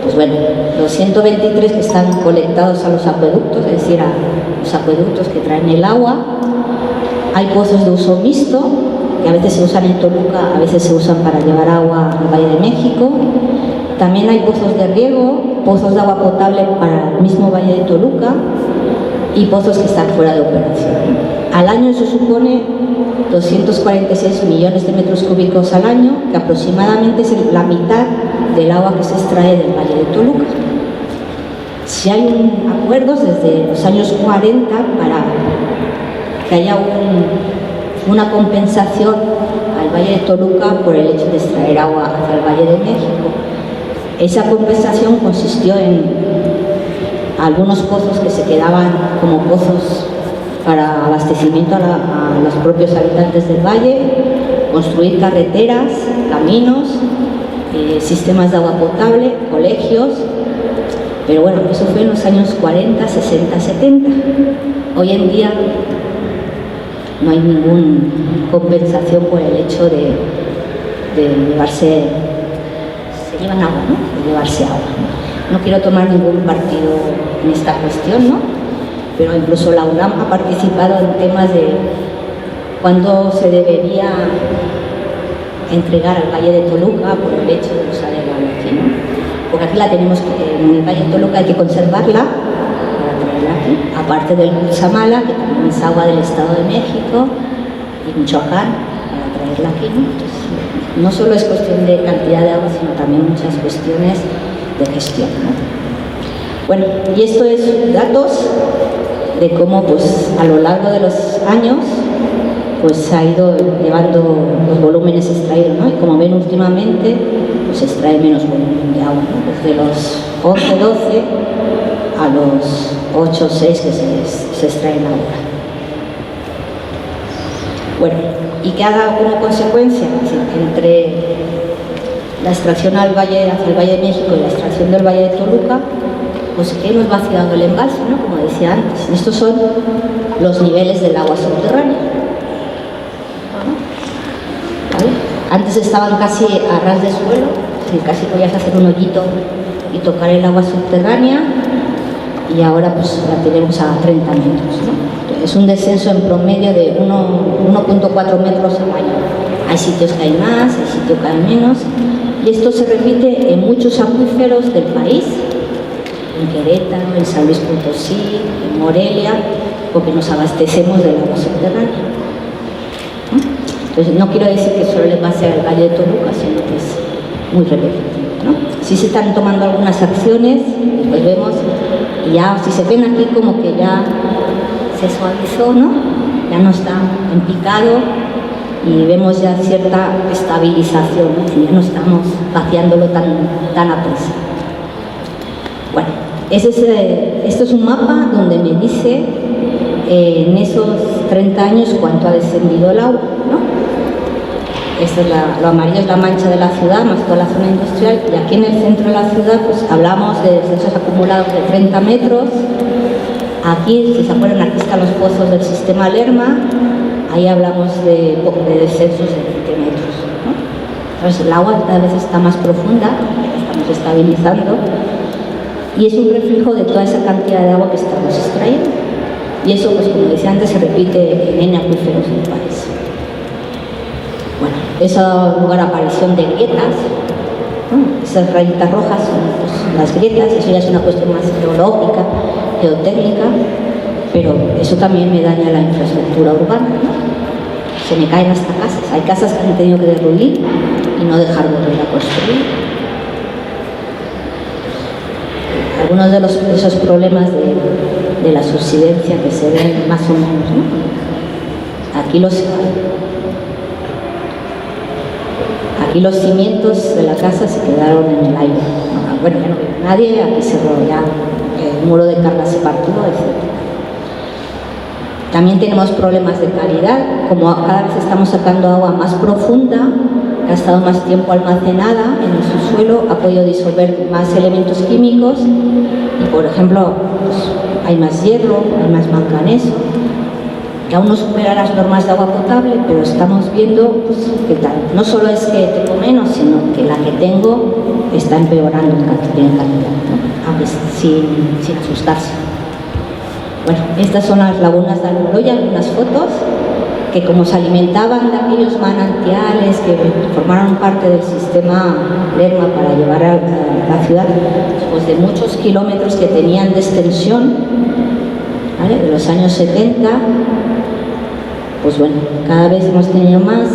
Pues bueno, los 123 que están conectados a los acueductos, es decir, a los acueductos que traen el agua. Hay pozos de uso mixto, que a veces se usan en Toluca, a veces se usan para llevar agua al Valle de México. También hay pozos de riego, pozos de agua potable para el mismo Valle de Toluca y pozos que están fuera de operación. Al año eso supone 246 millones de metros cúbicos al año, que aproximadamente es la mitad del agua que se extrae del Valle de Toluca. Si hay acuerdos desde los años 40 para que haya una compensación al Valle de Toluca por el hecho de extraer agua hacia el Valle de México. Esa compensación consistió en algunos pozos que se quedaban como pozos para abastecimiento a los propios habitantes del valle, construir carreteras, caminos, sistemas de agua potable, colegios, pero bueno, eso fue en los años 40, 60, 70. Hoy en día no hay ninguna compensación por el hecho de llevarse, se llevan agua, ¿no? De llevarse agua. No quiero tomar ningún partido en esta cuestión, ¿no? Pero incluso la UNAM ha participado en temas de cuándo se debería entregar al Valle de Toluca por el hecho de usar el agua aquí, ¿no? Porque aquí la tenemos en el Valle de Toluca, hay que conservarla para traerla aquí, aparte del Cusamala, que también es agua del Estado de México y Michoacán, para traerla aquí, ¿no? Entonces, no solo es cuestión de cantidad de agua, sino también muchas cuestiones de gestión, ¿no? Bueno, y esto es datos de cómo pues a lo largo de los años pues se ha ido llevando los volúmenes extraídos, ¿no? Y como ven últimamente pues se extrae menos volumen de agua, ¿no? Desde los 11, 12 a los 8, 6 que se extraen ahora. Bueno, ¿y qué ha dado como consecuencia? Entre la extracción hacia el Valle de México y la extracción del Valle de Toluca, pues que hemos vaciado el embalse, ¿no? Como decía antes. Estos son los niveles del agua subterránea. ¿Vale? Antes estaban casi a ras de suelo, casi podías hacer un hoyito y tocar el agua subterránea, y ahora pues la tenemos a 30 metros, ¿no? Es un descenso en promedio de 1.4 metros al año. Hay sitios que hay más, hay sitios que hay menos, y esto se repite en muchos acuíferos del país, en Querétaro, en San Luis Potosí, en Morelia, porque nos abastecemos del agua subterránea. Entonces, no quiero decir que solo le pase al Valle de Toluca, sino que es muy repetitivo, ¿no? Sí se están tomando algunas acciones, pues vemos, y ya, si se ven aquí como que ya se suavizó, ¿no? Ya no está en picado y vemos ya cierta estabilización, ¿no? Ya no estamos vaciándolo tan a prisa. Bueno, esto es un mapa donde me dice en esos 30 años cuánto ha descendido el agua, ¿no? Esto es lo amarillo es la mancha de la ciudad, más toda la zona industrial, y aquí en el centro de la ciudad pues hablamos de descensos acumulados de 30 metros. Aquí, si se acuerdan, aquí están los pozos del sistema Lerma, ahí hablamos de descensos de 20 metros, ¿no? Entonces el agua cada vez está más profunda, estamos estabilizando, y es un reflejo de toda esa cantidad de agua que estamos extrayendo. Y eso, pues como decía antes, se repite en acuíferos del país. Bueno, eso da lugar a aparición de grietas, ¿no? Esas rayitas rojas son pues, las grietas, eso ya es una cuestión más geológica, geotécnica, pero eso también me daña la infraestructura urbana, ¿no? Se me caen hasta casas, hay casas que han tenido que derruir y no dejar volver a construir. Algunos de esos problemas de la subsidencia que se ven más o menos, ¿no? Aquí los cimientos de la casa se quedaron en el aire. Bueno, ya no vive nadie, aquí se ya el muro de carga se partió, etc. También tenemos problemas de calidad, como cada vez estamos sacando agua más profunda, que ha estado más tiempo almacenada en el subsuelo, ha podido disolver más elementos químicos y, por ejemplo, pues, hay más hierro, hay más manganeso, que aún no supera las normas de agua potable, pero estamos viendo pues, que tal. No solo es que tengo menos, sino que la que tengo está empeorando en calidad, ¿no? Aunque sin asustarse. Bueno, estas son las lagunas de Almoloya, algunas fotos, que como se alimentaban de aquellos manantiales que formaron parte del sistema Lerma para llevar a la ciudad, pues de muchos kilómetros que tenían de extensión, ¿vale? De los años 70, pues bueno, cada vez hemos tenido más,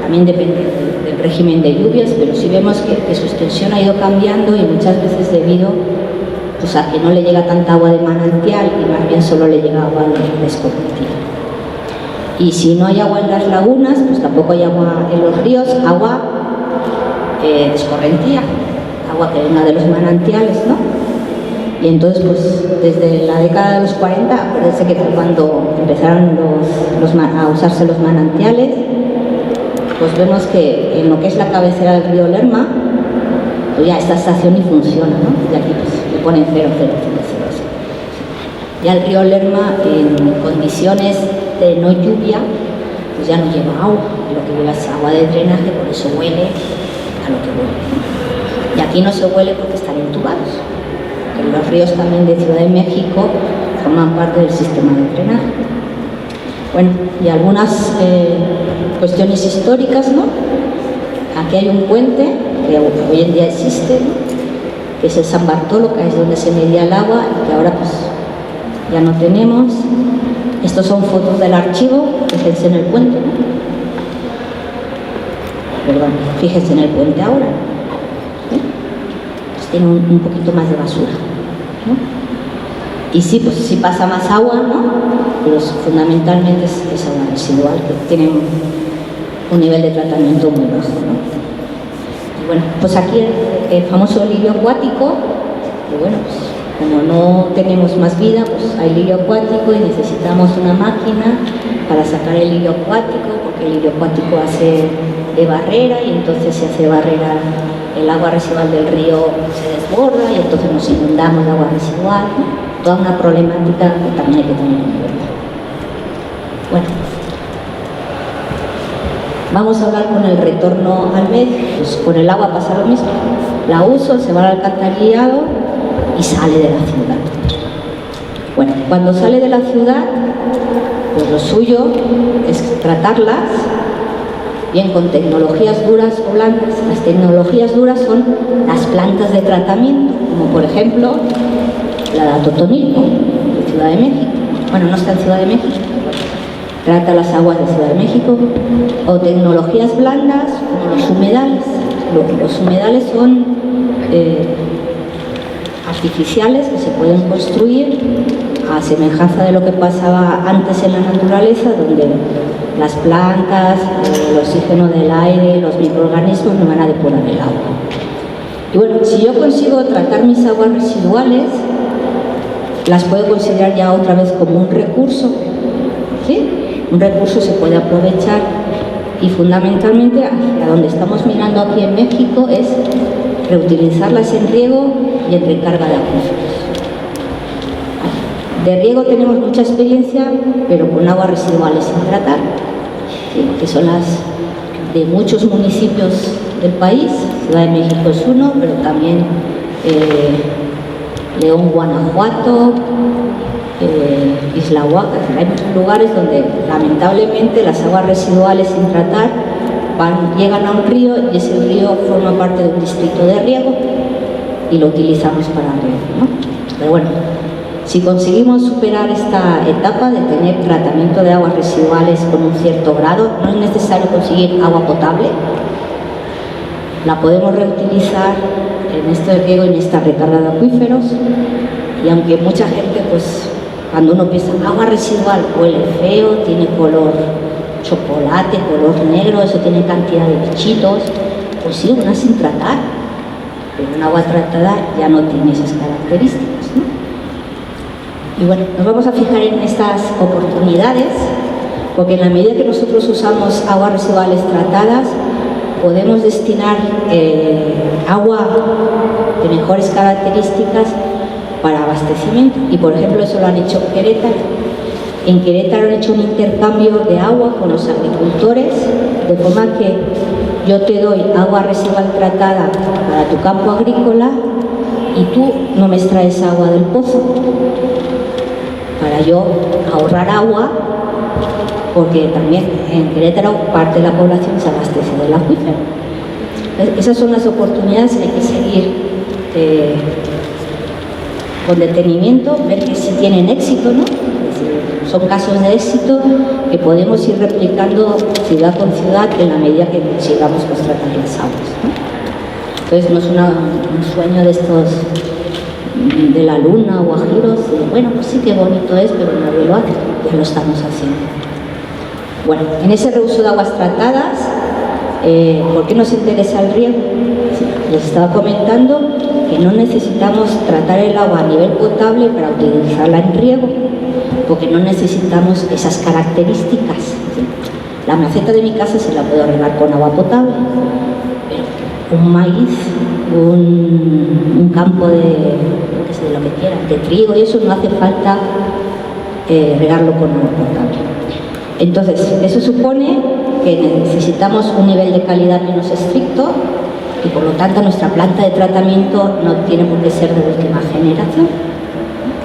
también depende del régimen de lluvias, pero sí vemos que su extensión ha ido cambiando y muchas veces debido pues, a que no le llega tanta agua de manantial y más bien solo le llega agua de escorrentía. Y si no hay agua en las lagunas, pues tampoco hay agua en los ríos, agua de escorrentía, agua que venga de los manantiales, ¿no? Y entonces, pues desde la década de los 40, acuérdense que fue cuando empezaron a usarse los manantiales, pues vemos que en lo que es la cabecera del río Lerma, pues ya esta estación ni funciona, ¿no? Y aquí pues le ponen 0,000. Ya el río Lerma en condiciones de no lluvia, pues ya no lleva agua, lo que lleva es agua de drenaje, por eso huele a lo que huele. Y aquí no se huele porque están entubados, porque los ríos también de Ciudad de México forman parte del sistema de drenaje. Bueno, y algunas cuestiones históricas, ¿no? Aquí hay un puente que hoy en día existe, ¿no? Que es el San Bartolo, que es donde se medía el agua y que ahora pues ya no tenemos. Estos son fotos del archivo, fíjense en el puente, ¿no? Perdón, fíjense en el puente ahora, ¿eh? Pues tiene un poquito más de basura, ¿no? Y sí, pues sí pasa más agua, ¿no? Pero fundamentalmente es agua residual, que tiene un nivel de tratamiento muy bajo, ¿no? Y bueno, pues aquí el famoso lirio acuático, que bueno, pues como no tenemos más vida, pues hay lirio acuático y necesitamos una máquina para sacar el lirio acuático, porque el lirio acuático hace de barrera y entonces se hace barrera, el agua residual del río se desborda y entonces nos inundamos de agua residual, ¿no? Toda una problemática que también hay que tener en cuenta. Bueno, vamos a hablar con el retorno al medio. Pues con el agua pasa lo mismo, la uso, se va al alcantarillado y sale de la ciudad. Bueno, cuando sale de la ciudad, pues lo suyo es tratarlas bien con tecnologías duras o blandas. Las tecnologías duras son las plantas de tratamiento, como por ejemplo la Totonilco, de Ciudad de México. Bueno, no está en Ciudad de México, trata las aguas de Ciudad de México. O tecnologías blandas, como los humedales. Los humedales son artificiales que se pueden construir a semejanza de lo que pasaba antes en la naturaleza, donde las plantas, el oxígeno del aire, los microorganismos no van a depurar el agua. Y bueno, si yo consigo tratar mis aguas residuales, las puedo considerar ya otra vez como un recurso, ¿sí? Un recurso se puede aprovechar, y fundamentalmente hacia donde estamos mirando aquí en México es reutilizarlas en riego y en recarga de acuíferos. De riego tenemos mucha experiencia, pero con aguas residuales sin tratar, ¿sí? Que son las de muchos municipios del país. Ciudad de México es uno, pero también León, Guanajuato, Isla Huaca. Hay muchos lugares donde lamentablemente las aguas residuales sin tratar llegan a un río, y ese río forma parte de un distrito de riego y lo utilizamos para riego, ¿no? Pero bueno, si conseguimos superar esta etapa de tener tratamiento de aguas residuales con un cierto grado, no es necesario conseguir agua potable, la podemos reutilizar en este riego y en esta recarga de acuíferos. Y aunque mucha gente, pues cuando uno piensa agua residual, huele feo, tiene color chocolate, color negro, eso tiene cantidad de bichitos, pues sí, una sin tratar, pero un agua tratada ya no tiene esas características, ¿no? Y bueno, nos vamos a fijar en estas oportunidades, porque en la medida que nosotros usamos aguas residuales tratadas, podemos destinar agua de mejores características para abastecimiento. Y por ejemplo, eso lo han hecho en Querétaro. En Querétaro han hecho un intercambio de agua con los agricultores, de forma que yo te doy agua residual tratada para tu campo agrícola y tú no me extraes agua del pozo, para yo ahorrar agua, porque también en Querétaro parte de la población se abastece del acuífero. Esas son las oportunidades que hay que seguir con detenimiento, ver que si tienen éxito, ¿no? Es decir, son casos de éxito que podemos ir replicando ciudad con ciudad en la medida que consigamos pues, tratar las aguas, ¿no? Entonces no es un sueño de estos de la luna o guajiros, bueno, pues sí que bonito es, pero nadie lo hace, ya lo estamos haciendo. Bueno, en ese reuso de aguas tratadas, ¿por qué nos interesa el riego? Sí, les estaba comentando que no necesitamos tratar el agua a nivel potable para utilizarla en riego, porque no necesitamos esas características, ¿sí? La maceta de mi casa se la puedo regar con agua potable, pero un maíz, un campo de lo que quiera, de trigo y eso, no hace falta regarlo con agua potable. Entonces, eso supone que necesitamos un nivel de calidad menos estricto y por lo tanto nuestra planta de tratamiento no tiene por qué ser de última generación,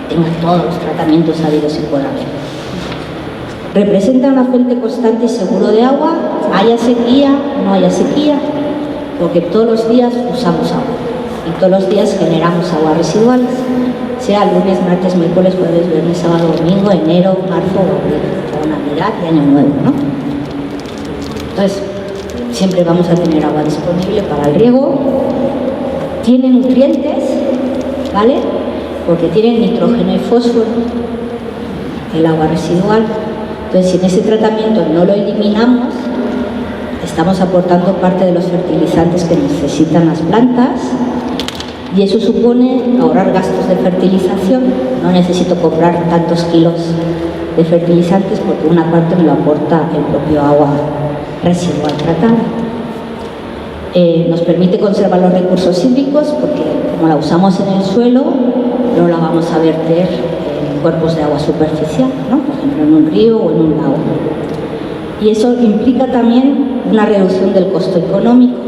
que tenga todos los tratamientos habidos y por haber. Representa una fuente constante y seguro de agua, haya sequía, no haya sequía, porque todos los días usamos agua y todos los días generamos aguas residuales, sea lunes, martes, miércoles, jueves, viernes, sábado, domingo, enero, marzo o abril, o Navidad y Año Nuevo, ¿no? Entonces, siempre vamos a tener agua disponible para el riego. Tiene nutrientes, ¿vale? Porque tiene nitrógeno y fósforo, el agua residual. Entonces, si en ese tratamiento no lo eliminamos, estamos aportando parte de los fertilizantes que necesitan las plantas y eso supone ahorrar gastos de fertilización. No necesito comprar tantos kilos de fertilizantes porque una parte me lo aporta el propio agua residual tratada. Nos permite conservar los recursos hídricos porque como la usamos en el suelo, no la vamos a verter en cuerpos de agua superficial, ¿no? Por ejemplo en un río o en un lago. Y eso implica también una reducción del costo económico.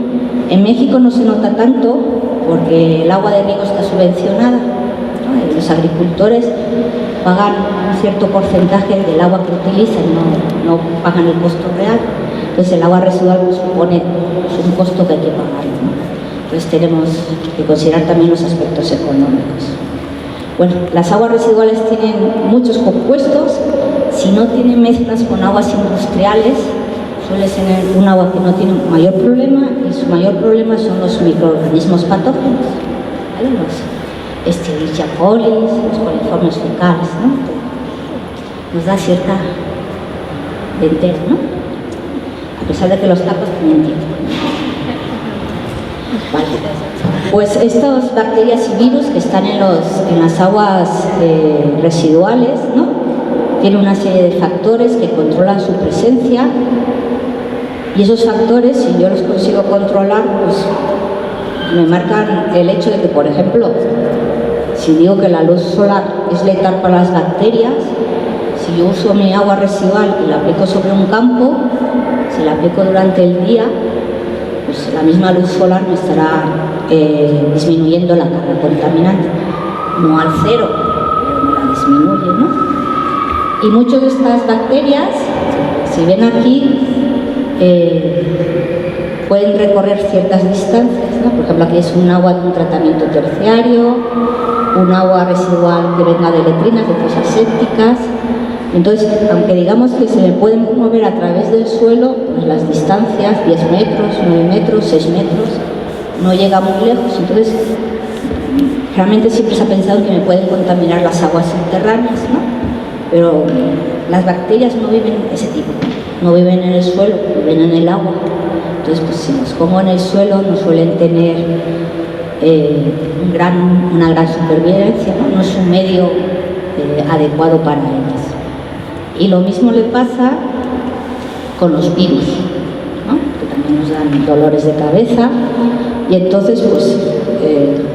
En México no se nota tanto porque el agua de riego está subvencionada, ¿no? Los agricultores pagan un cierto porcentaje del agua que utilizan, no pagan el costo real. Entonces el agua residual supone un costo que hay que pagar, ¿no? Entonces tenemos que considerar también los aspectos económicos. Bueno, las aguas residuales tienen muchos compuestos. Si no tienen mezclas con aguas industriales, suele ser un agua que no tiene mayor problema, y su mayor problema son los microorganismos patógenos, ¿vale? Los Escherichia coli, los coliformes fecales, ¿no? Nos da cierta ventera, ¿no? A pesar de que los tacos también tienen. Vale. Pues estas bacterias y virus que están en las aguas residuales, ¿no? Tienen una serie de factores que controlan su presencia, y esos factores, si yo los consigo controlar, pues me marcan el hecho de que, por ejemplo, si digo que la luz solar es letal para las bacterias, si yo uso mi agua residual y la aplico sobre un campo, si la aplico durante el día, pues la misma luz solar me estará disminuyendo la carga contaminante, no al cero, pero me la disminuye, ¿no? Y muchas de estas bacterias, si ven aquí, pueden recorrer ciertas distancias, ¿no? Por ejemplo, aquí es un agua de un tratamiento terciario, un agua residual que venga de letrinas, de fosas sépticas. Entonces, aunque digamos que se me pueden mover a través del suelo, pues las distancias, 10 metros, 9 metros, 6 metros, no llega muy lejos. Entonces, realmente siempre se ha pensado que me pueden contaminar las aguas subterráneas, ¿no? Pero las bacterias no viven ese tipo, no viven en el suelo, viven en el agua. Entonces, pues si los pongo en el suelo, no suelen tener una gran supervivencia, ¿no? No es un medio adecuado para ellas. Y lo mismo le pasa con los virus, ¿no? Que también nos dan dolores de cabeza. Y entonces, pues,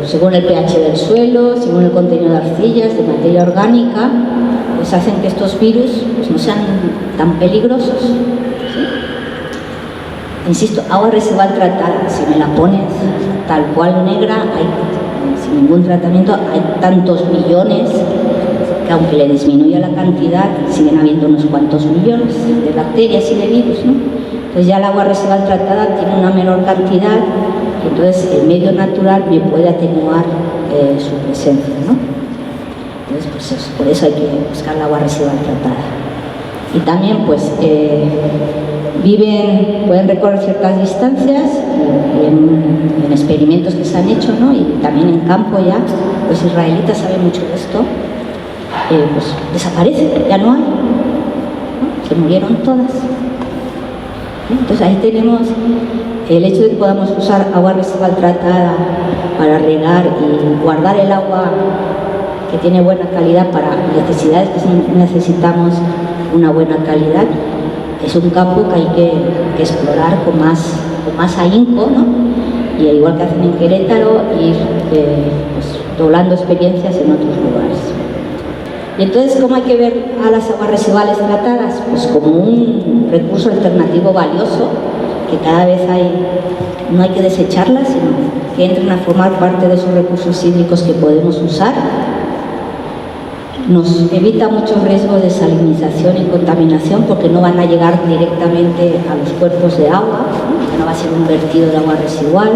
según el pH del suelo, según el contenido de arcillas, de materia orgánica, pues hacen que estos virus pues, no sean tan peligrosos, ¿sí? Insisto, agua residual tratada, si me la pones tal cual negra, sin ningún tratamiento, hay tantos millones que aunque le disminuya la cantidad, siguen habiendo unos cuantos millones de bacterias y de virus, ¿no? Entonces ya el agua residual tratada tiene una menor cantidad, y entonces el medio natural me puede atenuar su presencia, ¿no? Entonces, pues eso, por eso hay que buscar el agua residual tratada. Y también, pues, pueden recorrer ciertas distancias, y en experimentos que se han hecho, ¿no? Y también en campo ya, los israelitas saben mucho de esto, pues desaparecen, ya no hay, ¿no? Se murieron todas. Entonces ahí tenemos el hecho de que podamos usar agua residual tratada para regar y guardar el agua que tiene buena calidad para necesidades que necesitamos una buena calidad. Es un campo que hay que explorar con más ahínco, ¿no? Y igual que hacen en Querétaro, ir pues, doblando experiencias en otros lugares. Y entonces, ¿cómo hay que ver a las aguas residuales tratadas? Pues como un recurso alternativo valioso, que cada vez no hay que desecharlas, sino que entren a formar parte de esos recursos hídricos que podemos usar. Nos evita muchos riesgos de salinización y contaminación, porque no van a llegar directamente a los cuerpos de agua, ¿no? No va a ser un vertido de agua residual.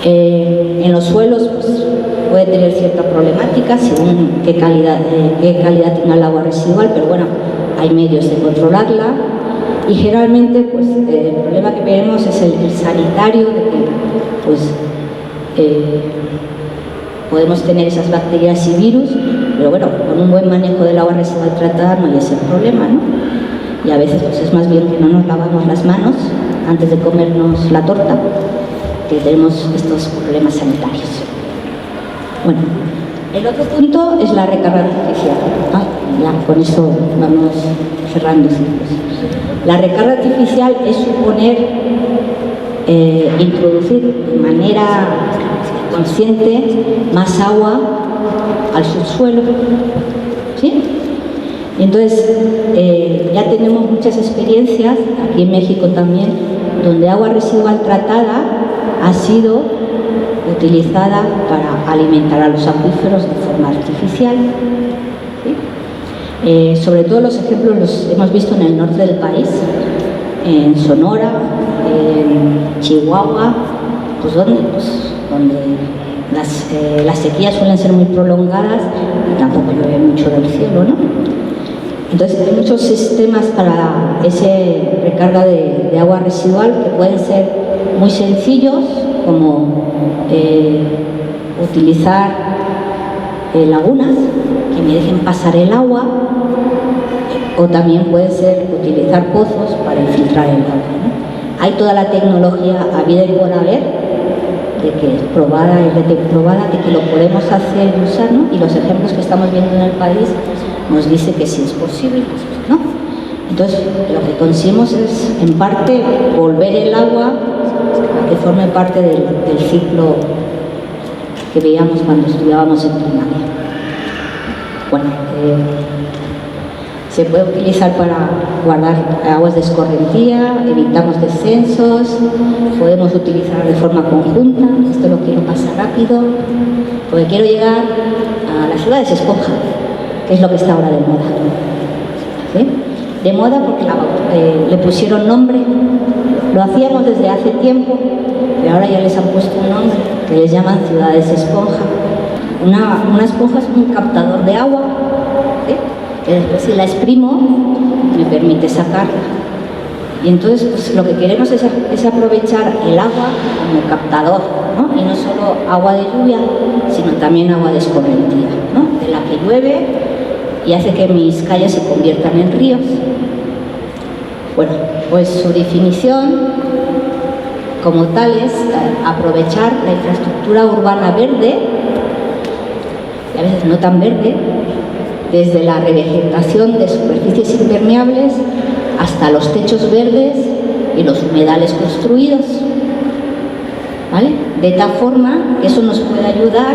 En los suelos, pues, puede tener cierta problemática según qué calidad tenga el agua residual, pero bueno, hay medios de controlarla. Y generalmente, pues, el problema que veremos es el sanitario, de que pues, podemos tener esas bacterias y virus, pero bueno, con un buen manejo del agua residual tratada no hay ese problema, ¿no? Y a veces pues, es más bien que no nos lavamos las manos antes de comernos la torta, que tenemos estos problemas sanitarios. Bueno, el otro punto es la recarga artificial. Ya con eso vamos cerrando ciclos. La recarga artificial es suponer introducir de manera consciente más agua al subsuelo, ¿sí? Entonces ya tenemos muchas experiencias, aquí en México también, donde agua residual tratada ha sido utilizada para alimentar a los acuíferos de forma artificial, ¿sí? Sobre todo los ejemplos los hemos visto en el norte del país, en Sonora, en Chihuahua, pues donde Las sequías suelen ser muy prolongadas y tampoco llueve mucho del cielo, ¿no? Entonces hay muchos sistemas para ese recarga de agua residual que pueden ser muy sencillos, como utilizar lagunas que me dejen pasar el agua, o también puede ser utilizar pozos para infiltrar el agua, ¿no? Hay toda la tecnología habida y por haber, de que es probada y comprobada, de que lo podemos hacer y usar, ¿no? Y los ejemplos que estamos viendo en el país nos dice que sí es posible, ¿no? Entonces, lo que conseguimos es, en parte, volver el agua a que forme parte del ciclo que veíamos cuando estudiábamos en primaria. Bueno, se puede utilizar para guardar aguas de escorrentía, evitamos descensos, podemos utilizar de forma conjunta. Esto lo quiero pasar rápido, porque quiero llegar a las ciudades esponja, que es lo que está ahora de moda. ¿Sí? De moda porque le pusieron nombre, lo hacíamos desde hace tiempo, pero ahora ya les han puesto un nombre, que les llaman ciudades esponja. Una esponja es un captador de agua, ¿sí? Que después si la exprimo me permite sacarla. Y entonces pues, lo que queremos es aprovechar el agua como captador, ¿no? Y no solo agua de lluvia, sino también agua de escorrentía, ¿no? De la que llueve y hace que mis calles se conviertan en ríos. Bueno, pues su definición como tal es aprovechar la infraestructura urbana verde, y a veces no tan verde, desde la revegetación de superficies impermeables hasta los techos verdes y los humedales construidos, ¿vale? De tal forma que eso nos puede ayudar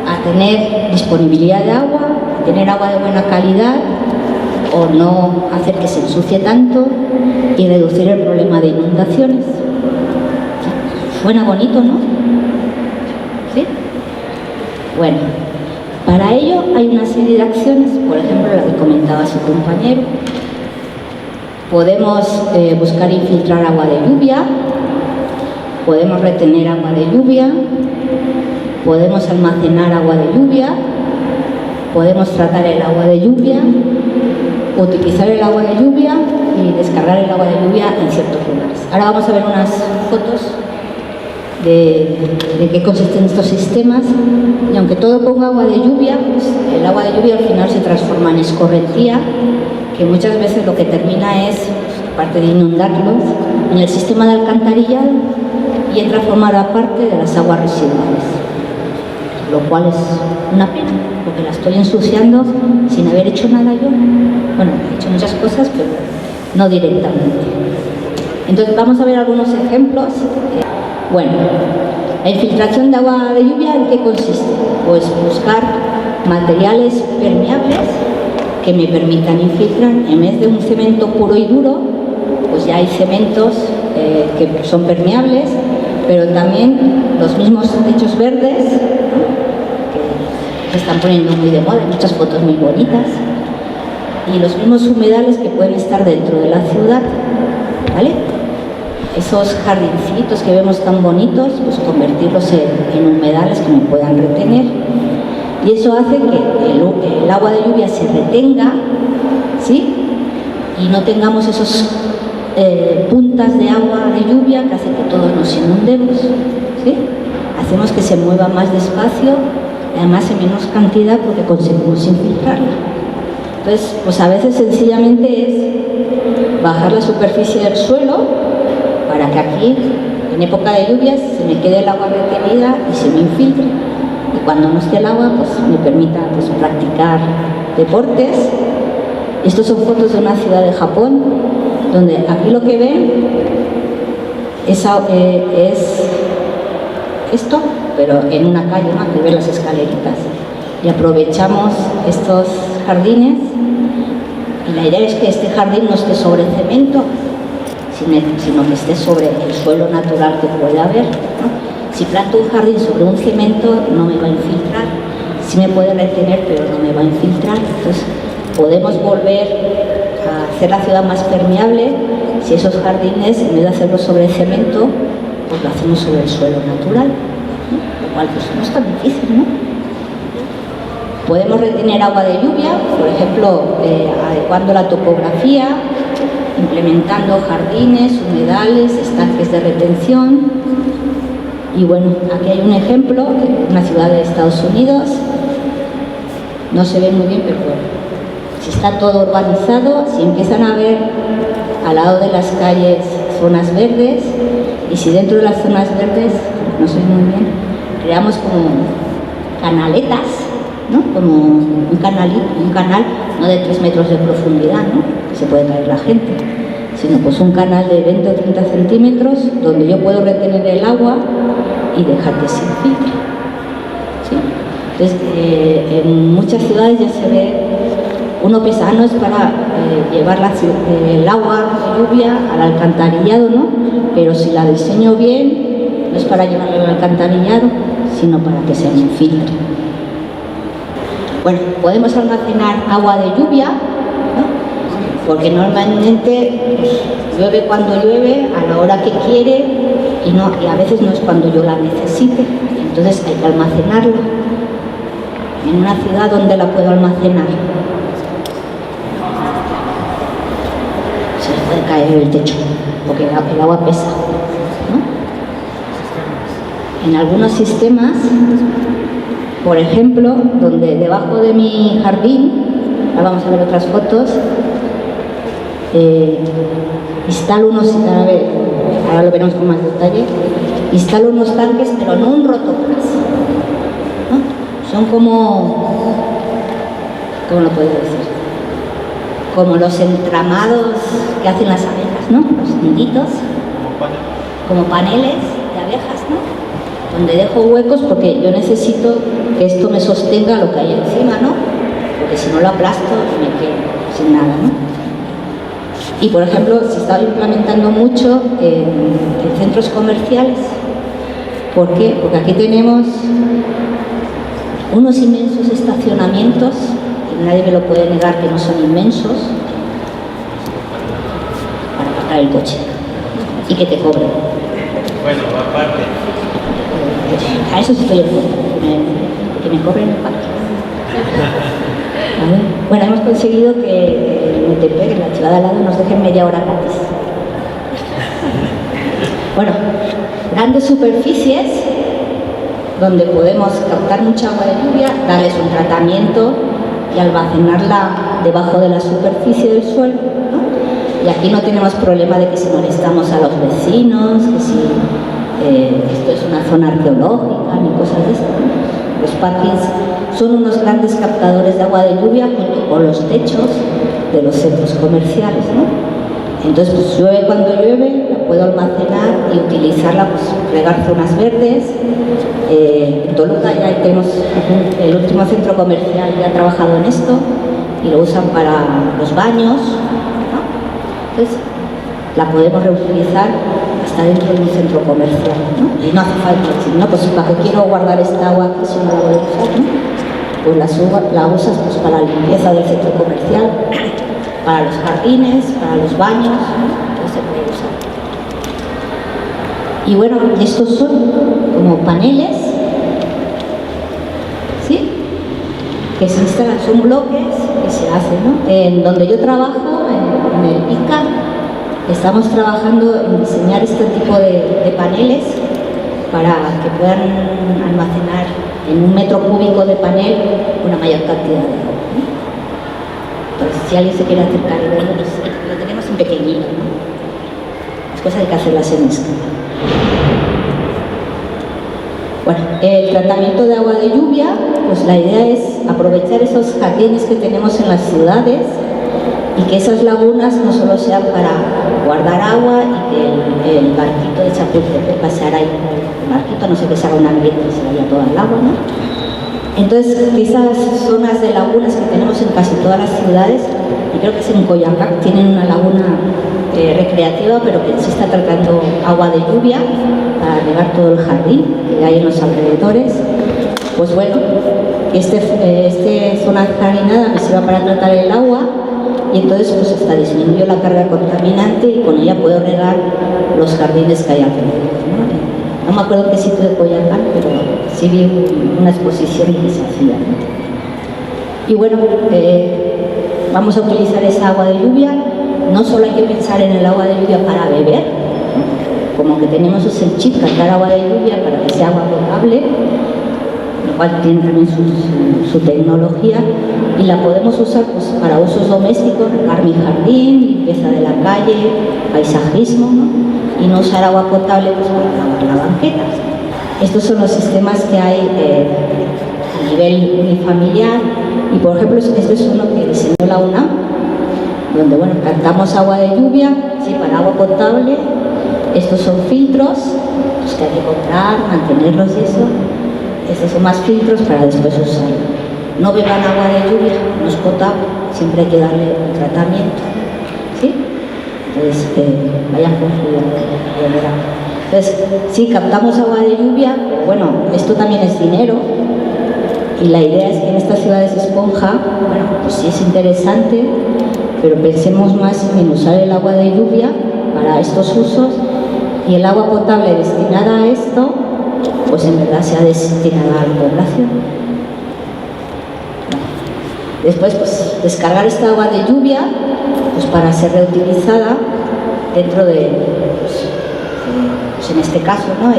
a tener disponibilidad de agua, a tener agua de buena calidad, o no hacer que se ensucie tanto y reducir el problema de inundaciones. Suena bonito, ¿no? ¿Sí? Bueno. Para ello hay una serie de acciones, por ejemplo, la que comentaba su compañero. Podemos buscar infiltrar agua de lluvia, podemos retener agua de lluvia, podemos almacenar agua de lluvia, podemos tratar el agua de lluvia, utilizar el agua de lluvia y descargar el agua de lluvia en ciertos lugares. Ahora vamos a ver unas fotos de qué consisten estos sistemas, y aunque todo ponga agua de lluvia, pues el agua de lluvia al final se transforma en escorrentía, que muchas veces lo que termina es, aparte de inundarlos, en el sistema de alcantarillado y entra a formar parte de las aguas residuales, lo cual es una pena, porque la estoy ensuciando sin haber hecho nada yo. Bueno, he hecho muchas cosas, pero no directamente. Entonces vamos a ver algunos ejemplos. Bueno, la infiltración de agua de lluvia, ¿en qué consiste? Pues buscar materiales permeables que me permitan infiltrar. En vez de un cemento puro y duro, pues ya hay cementos que son permeables, pero también los mismos techos verdes, que se están poniendo muy de moda, hay muchas fotos muy bonitas, y los mismos humedales que pueden estar dentro de la ciudad, ¿vale? Esos jardincitos que vemos tan bonitos, pues convertirlos en humedales que me puedan retener. Y eso hace que el agua de lluvia se retenga, ¿sí? Y no tengamos esos puntas de agua de lluvia que hacen que todos nos inundemos, ¿sí? Hacemos que se mueva más despacio, además en menos cantidad, porque conseguimos infiltrarla. Entonces, pues a veces sencillamente es bajar la superficie del suelo para que aquí, en época de lluvias, se me quede el agua retenida y se me infiltre. Y cuando no esté el agua, pues me permita pues, practicar deportes. Estas son fotos de una ciudad de Japón, donde aquí lo que ven es esto, pero en una calle, ¿no? Aquí ven las escaleritas. Y aprovechamos estos jardines, y la idea es que este jardín no esté sobre cemento, sino que esté sobre el suelo natural que puede haber, ¿no? Si planto un jardín sobre un cemento, no me va a infiltrar. Sí me puede retener, pero no me va a infiltrar. Entonces, podemos volver a hacer la ciudad más permeable si esos jardines, en vez de hacerlos sobre cemento, pues lo hacemos sobre el suelo natural, ¿no? igual pues no es tan difícil, ¿no? Podemos retener agua de lluvia, por ejemplo, adecuando la topografía, implementando jardines, humedales, estanques de retención. Y bueno, aquí hay un ejemplo, una ciudad de Estados Unidos. No se ve muy bien, pero bueno, si está todo urbanizado, si empiezan a ver al lado de las calles zonas verdes, y si dentro de las zonas verdes, no se ve muy bien, creamos como canaletas, ¿no? Como un canal no de 3 metros de profundidad, ¿no? Que se puede caer la gente, sino pues un canal de 20 o 30 centímetros donde yo puedo retener el agua y dejar que se filtre, ¿sí? Entonces, en muchas ciudades ya se ve, uno piensa, no es para llevar el agua de lluvia al alcantarillado, ¿no? Pero si la diseño bien, no es para llevarla al alcantarillado, sino para que se infiltre. Bueno, podemos almacenar agua de lluvia, ¿no? Porque normalmente pues, llueve cuando llueve, a la hora que quiere, y a veces no es cuando yo la necesite. Entonces hay que almacenarla. En una ciudad donde la puedo almacenar, se puede caer el techo, porque el agua pesa, ¿no? En algunos sistemas, por ejemplo, donde debajo de mi jardín, ahora vamos a ver otras fotos, instalo unos, ahora lo veremos con más detalle, instalo unos tanques, pero no un rotoplas, ¿no? Son como, ¿cómo lo puedo decir? Como los entramados que hacen las abejas, ¿no? Los niditos, como paneles de abejas, ¿no? Donde dejo huecos porque yo necesito que esto me sostenga lo que hay encima, ¿no? Porque si no lo aplasto me quedo sin nada, ¿no? Y por ejemplo, se está implementando mucho en centros comerciales. ¿Por qué? Porque aquí tenemos unos inmensos estacionamientos, que nadie me lo puede negar que no son inmensos, para aparcar el coche y que te cobren. Bueno, aparte. A eso sí estoy en contra, que me cobren el parque. ¿Vale? Bueno, hemos conseguido que en Metepec, en la ciudad de al lado, nos dejen media hora gratis. Bueno, grandes superficies donde podemos captar mucha agua de lluvia, darles un tratamiento y almacenarla debajo de la superficie del suelo, ¿no? Y aquí no tenemos problema de que si molestamos a los vecinos, que si esto es una zona arqueológica, ni cosas de esto. Los parkings son unos grandes captadores de agua de lluvia junto con los techos de los centros comerciales, ¿no? Entonces, pues llueve cuando llueve, la puedo almacenar y utilizarla, pues regar zonas verdes. En Toluca ya tenemos el último centro comercial que ha trabajado en esto y lo usan para los baños, ¿no? Entonces, la podemos reutilizar hasta dentro de un centro comercial, ¿no? Y no hace falta decir, no, pues para que quiero guardar esta agua aquí si no la voy a usar, ¿no? Pues la usas pues, para la limpieza del centro comercial, para los jardines, para los baños, ¿no? Todo se puede usar. Y bueno, estos son como paneles, ¿sí? Que se instalan, son bloques que se hacen, ¿no? En donde yo trabajo, en el ICA, estamos trabajando en diseñar este tipo de paneles para que puedan almacenar en 1 metro cúbico de panel una mayor cantidad de agua, ¿no? Entonces, si alguien se quiere acercar y verlo, pues lo tenemos en pequeñito, ¿no? Las cosas hay que hacerlas en escala. Bueno, el tratamiento de agua de lluvia, pues la idea es aprovechar esos jardines que tenemos en las ciudades y que esas lagunas no solo sean para guardar agua y que el barquito de Chapultepec pasara ahí por el barquito, no sé, que se haga una grieta y se vaya toda el agua, ¿no? Entonces, esas zonas de lagunas que tenemos en casi todas las ciudades, y creo que es en Coyacac, tienen una laguna recreativa, pero que se está tratando agua de lluvia para regar todo el jardín que hay en los alrededores. Pues bueno, zona jardinada me sirve para tratar el agua y entonces pues hasta disminuyo la carga contaminante y con ella puedo regar los jardines que hay alrededor, ¿no? no me acuerdo en qué sitio de Coyoacán, pero sí vi una exposición que se hacía, ¿no? Y bueno, vamos a utilizar esa agua de lluvia. No solo hay que pensar en el agua de lluvia para beber, como que tenemos ese chip, cargar agua de lluvia para que sea agua potable, lo cual tiene también su tecnología, y la podemos usar pues, para usos domésticos, regar mi jardín, limpieza de la calle, paisajismo, ¿no? Y no usar agua potable pues, para lavar la banqueta. Estos son los sistemas que hay a nivel unifamiliar, y por ejemplo este es uno que diseñó la UNAM, donde bueno, captamos agua de lluvia, sí, para agua potable. Estos son filtros pues, que hay que comprar, mantenerlos y eso. Estos son más filtros para después usarlo. No beban agua de lluvia, no es potable, siempre hay que darle un tratamiento, ¿sí? Entonces, vayan con cuidado. Entonces, sí, captamos agua de lluvia, pero bueno, esto también es dinero, y la idea es que en estas ciudades esponja, bueno, pues sí es interesante, pero pensemos más en usar el agua de lluvia para estos usos, y el agua potable destinada a esto, pues en verdad sea destinada a la población. Después, pues descargar esta agua de lluvia, pues para ser reutilizada dentro de, pues en este caso, ¿no?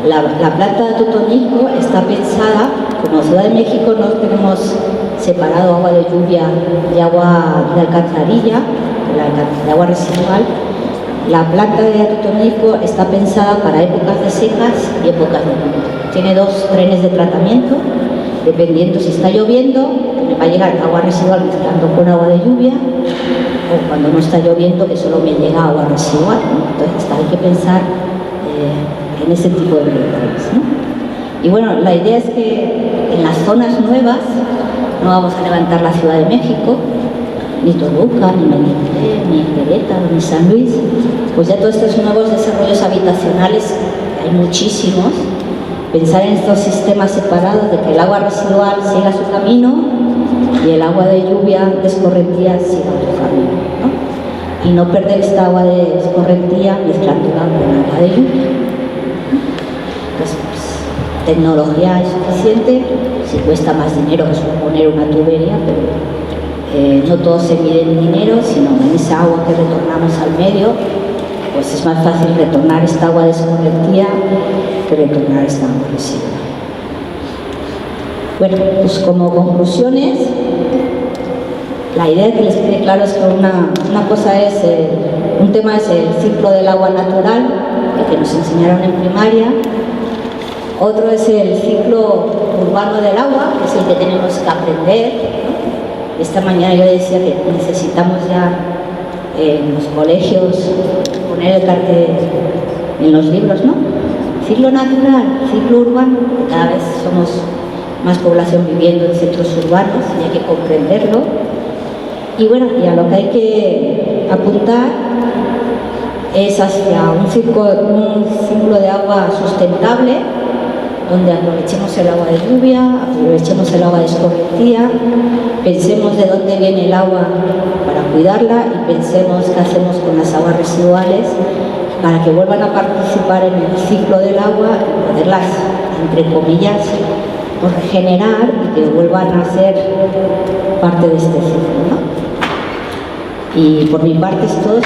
La planta de Totonilco está pensada, como Ciudad de México no tenemos separado agua de lluvia y agua de alcantarilla, de agua residual. La planta de Totonilco está pensada para épocas de secas y épocas de lluvia. Tiene 2 trenes de tratamiento, dependiendo si está lloviendo, que me va a llegar agua residual mezclando con agua de lluvia, o cuando no está lloviendo, que solo me llega agua residual, ¿no? Entonces hay que pensar en ese tipo de detalles, ¿no? Y bueno, la idea es que en las zonas nuevas no vamos a levantar la Ciudad de México, ni Toluca, ni México, ni Querétaro, ni San Luis, pues ya todos estos nuevos desarrollos habitacionales, hay muchísimos. Pensar en estos sistemas separados de que el agua residual siga su camino y el agua de lluvia de escorrentía siga otro camino, ¿no? Y no perder esta agua de escorrentía mezclándola con agua de lluvia. Entonces, pues, tecnología es suficiente, si cuesta más dinero que solo poner una tubería, pero no todo se mide en dinero, sino en esa agua que retornamos al medio. Pues es más fácil retornar esta agua de escorrentía que retornar esta agua residual. Bueno, pues como conclusiones, la idea que les quede claro es que una cosa es, un tema es el ciclo del agua natural, que nos enseñaron en primaria. Otro es el ciclo urbano del agua, que es el que tenemos que aprender, ¿no? Esta mañana yo decía que necesitamos ya en los colegios poner el cartel en los libros, ¿no? Ciclo natural, ciclo urbano, cada vez somos más población viviendo en centros urbanos y hay que comprenderlo. Y bueno, y a lo que hay que apuntar es hacia un ciclo de agua sustentable, donde aprovechemos el agua de lluvia, aprovechemos el agua de escorrentía, pensemos de dónde viene el agua para cuidarla y pensemos qué hacemos con las aguas residuales para que vuelvan a participar en el ciclo del agua y poderlas, entre comillas, pues, regenerar y que vuelvan a ser parte de este ciclo, ¿no? Y por mi parte es todo.